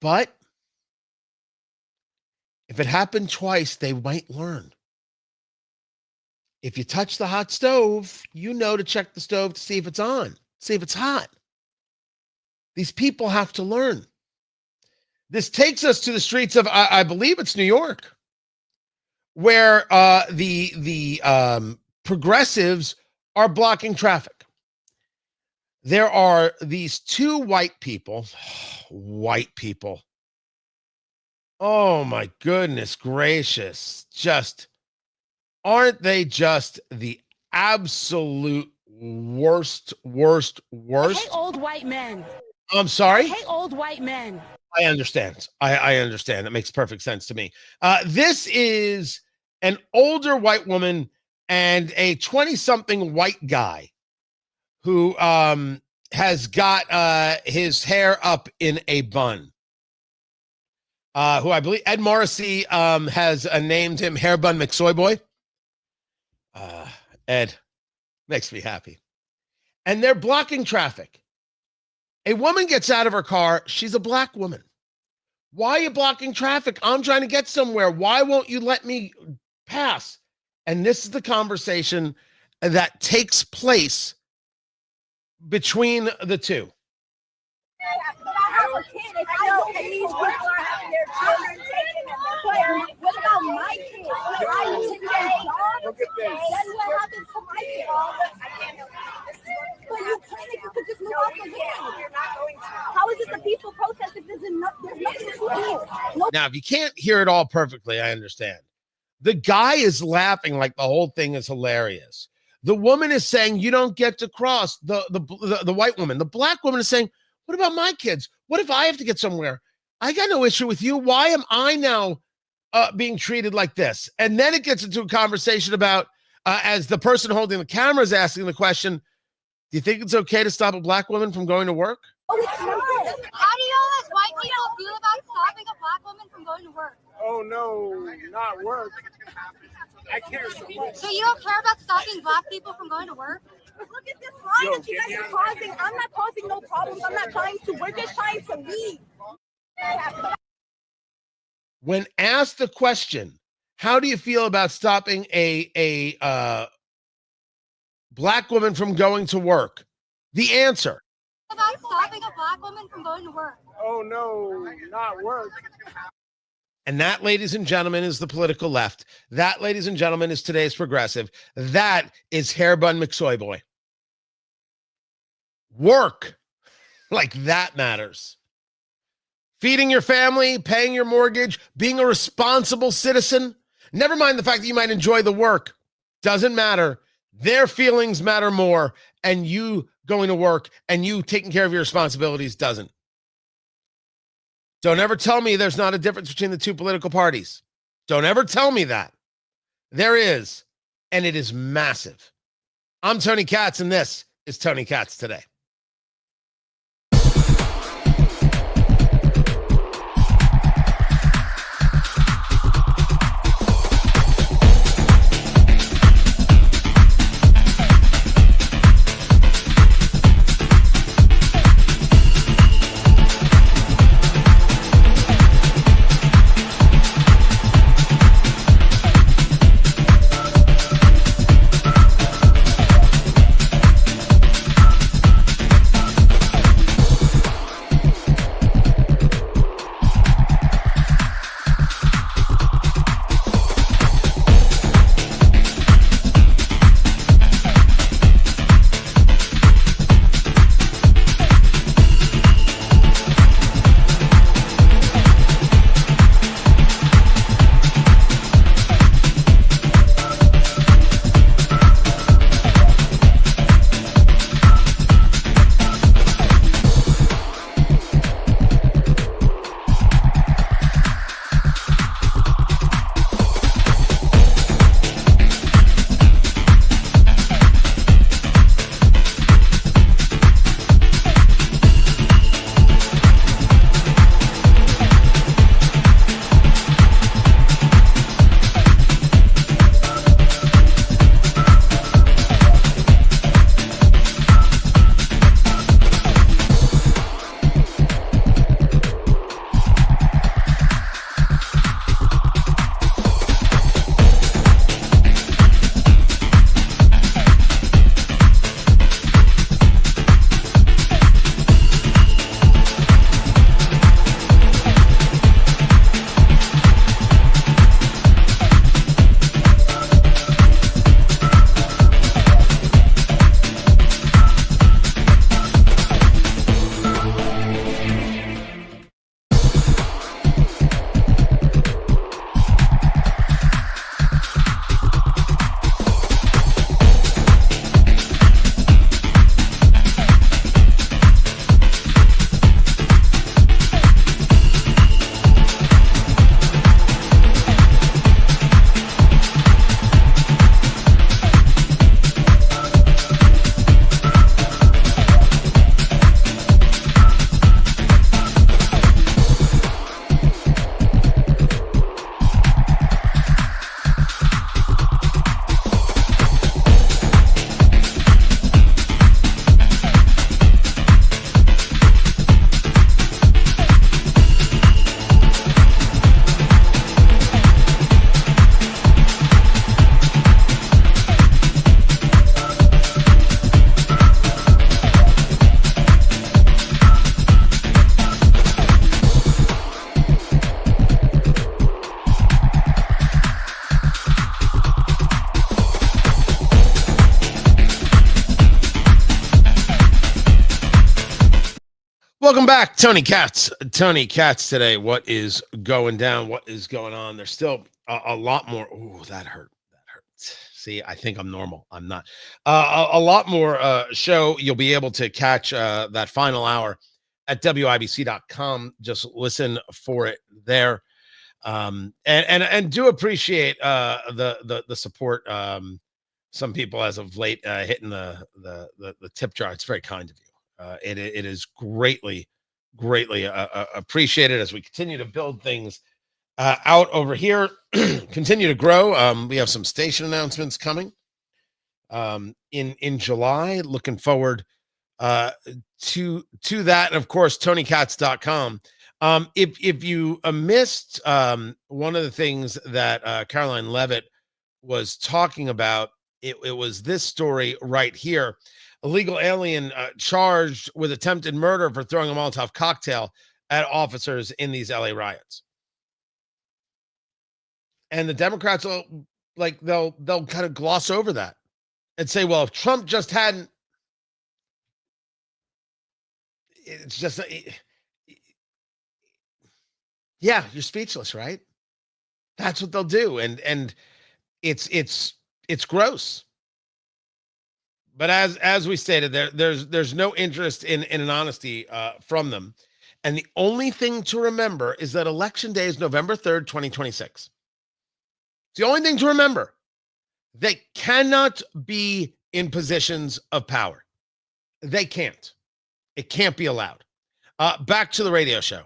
But if it happened twice, they might learn. If you touch the hot stove, you know to check the stove to see if it's on, see if it's hot. These people have to learn. This takes us to the streets of, I believe it's New York, where the progressives are blocking traffic. There are these two white people, Oh my goodness gracious. Just aren't they just the absolute worst? I hate old white men. I'm sorry? I hate old white men. I understand. I understand. That makes perfect sense to me. This is an older white woman and a 20-something white guy who has got his hair up in a bun. Who I believe Ed Morrissey has named him Hair Bun McSoy Boy. Ed makes me happy. And they're blocking traffic. A woman gets out of her car. She's a black woman. Why are you blocking traffic? I'm trying to get somewhere. Why won't you let me pass? And this is the conversation that takes place between the two. What about my kids? What happens to my kids? But you could just move up again. How is this a peaceful protest if there's no? Now, if you can't hear it all perfectly, I understand. The guy is laughing like the whole thing is hilarious. The woman is saying, you don't get to cross. The white woman. The black woman is saying, what about my kids? What if I have to get somewhere? I got no issue with you. Why am I now being treated like this? And then it gets into a conversation about, as the person holding the camera is asking the question, do you think it's okay to stop a black woman from going to work? Oh, it's not. How do you as white people feel about stopping a black woman from going to work? Oh no, not work. I care so much. So you don't care about stopping black people from going to work? Look at this line that you guys are causing. I'm not causing no problems. I'm not trying to. We're just trying to leave. When asked the question, how do you feel about stopping a black woman from going to work? The answer. About stopping a black woman from going to work. Oh no, not work. And that, ladies and gentlemen, is the political left. That, ladies and gentlemen, is today's progressive. That is Hair Bun McSoy Boy. Work. Like that matters. Feeding your family, paying your mortgage, being a responsible citizen. Never mind the fact that you might enjoy the work. Doesn't matter. Their feelings matter more. And you going to work and you taking care of your responsibilities doesn't. Don't ever tell me there's not a difference between the two political parties. Don't ever tell me that. There is, and it is massive. I'm Tony Katz, and this is Tony Katz Today. Welcome back, Tony Katz. Tony Katz today. What is going down? What is going on? There's still a lot more. Oh, that hurt. That hurt. See, I think I'm normal. I'm not. A lot more show. You'll be able to catch that final hour at WIBC.com. Just listen for it there. And do appreciate the support. Some people as of late hitting the tip jar. It's very kind of you. It is greatly appreciated as we continue to build things out over here, continue to grow. We have some station announcements coming in July. Looking forward to that, and of course, TonyKatz.com. If you missed one of the things that Caroline Levitt was talking about, it was this story right here. Illegal alien charged with attempted murder for throwing a Molotov cocktail at officers in these LA riots. And the Democrats will they'll kind of gloss over that and say, well, if Trump just hadn't, it's just yeah, you're speechless, right? That's what they'll do. And it's gross. But as we stated, there's no interest in an honesty from them. And the only thing to remember is that Election Day is November 3rd, 2026. It's the only thing to remember. They cannot be in positions of power. They can't. It can't be allowed. Back to the radio show.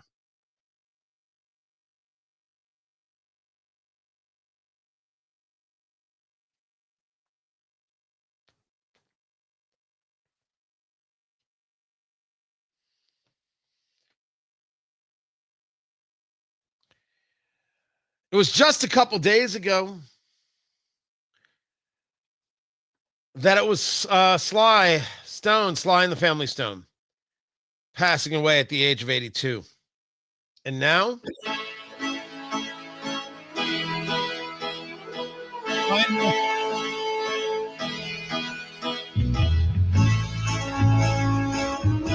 It was just a couple days ago that it was Sly and the Family Stone, passing away at the age of 82. And now,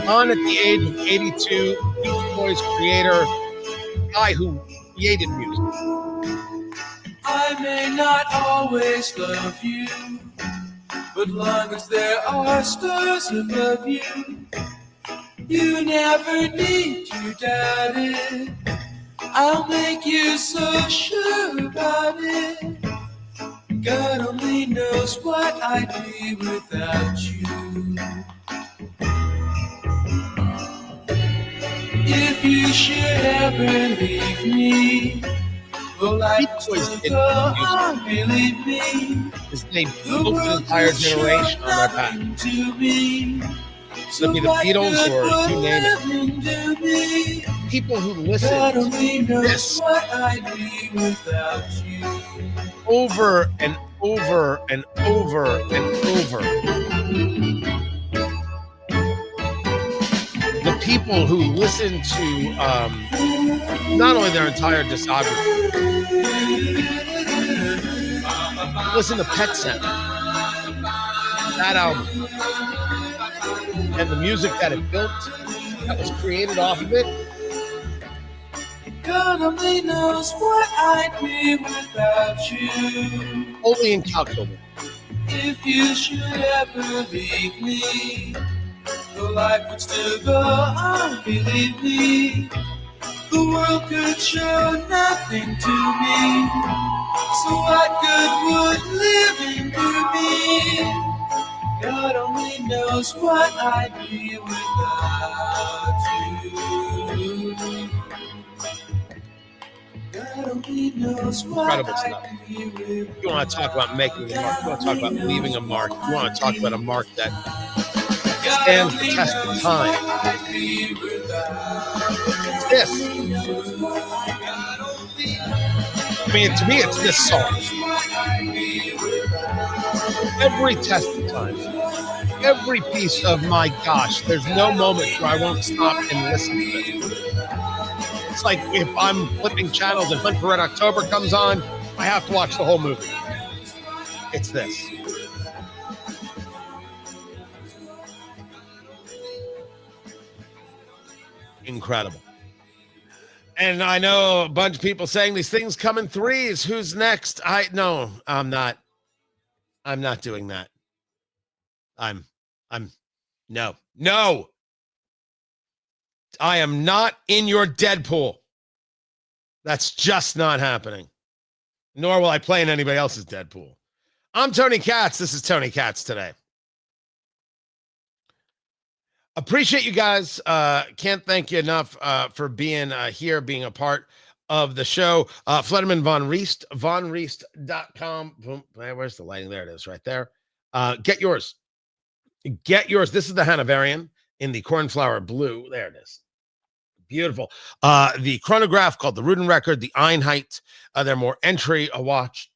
on at the age of 82, Beach Boys creator, guy who created music. I may not always love you, but long as there are stars above you, you never need to doubt it. I'll make you so sure about it. God only knows what I'd be without you. If you should ever leave me, well, I still go on, believe me. His name built an entire generation on their path. It'll be the Beatles or you name it. People who listen to this over and over and over and over. The people who listen to not only their entire discography, listen to Pet Sematary, that album, and the music that it built, that was created off of it. God only knows what I'd be without you. Only incalculable. If you should ever leave me, the life would still go on, believe me. The world could show nothing to me. So what good would living do me? God only knows what I'd be without you. God only knows what Incredible stuff. I'd be without You want to talk about making a mark. You want to talk about leaving a mark. You want to talk about a mark that stands the test of time. It's this. I mean, to me, it's this song. Every test of time, every piece of my gosh, there's no moment where I won't stop and listen to this. It's like if I'm flipping channels and Hunt for Red October comes on, I have to watch the whole movie. It's this. incredible. And I know a bunch of people saying these things come in threes. Who's next? No, I'm not. I'm not doing that. No. I am not in your Deadpool. That's just not happening. Nor will I play in anybody else's Deadpool. I'm Tony Katz. This is Tony Katz Today. Appreciate you guys. Can't thank you enough for being here, being a part of the show. Flederman Von Riest, vonriest.com. Boom. Where's the lighting? There it is, right there. Get yours. Get yours. This is the Hanoverian in the cornflower blue. There it is. Beautiful. The chronograph called the Rudin record, the Einheit. They're more entry a watch.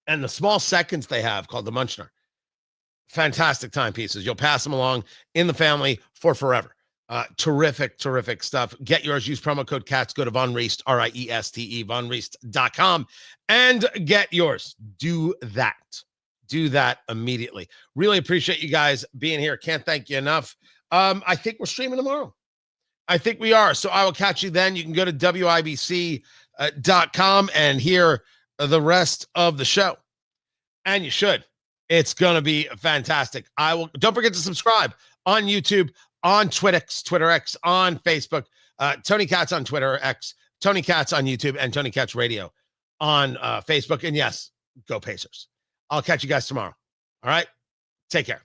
And the small seconds they have called the Munchner. Fantastic timepieces. You'll pass them along in the family for forever. Terrific stuff. Get yours. Use promo code CATS. Go to Von Riest, RIESTE, vonriest.com, and get yours. Do that. Do that immediately. Really appreciate you guys being here. Can't thank you enough. I think we're streaming tomorrow. I think we are. So I will catch you then. You can go to WIBC.com and hear the rest of the show. And you should. It's going to be fantastic. Don't forget to subscribe on YouTube, on Twitter X, on Facebook, Tony Katz on Twitter X, Tony Katz on YouTube, and Tony Katz Radio on Facebook. And yes, go Pacers. I'll catch you guys tomorrow. All right. Take care.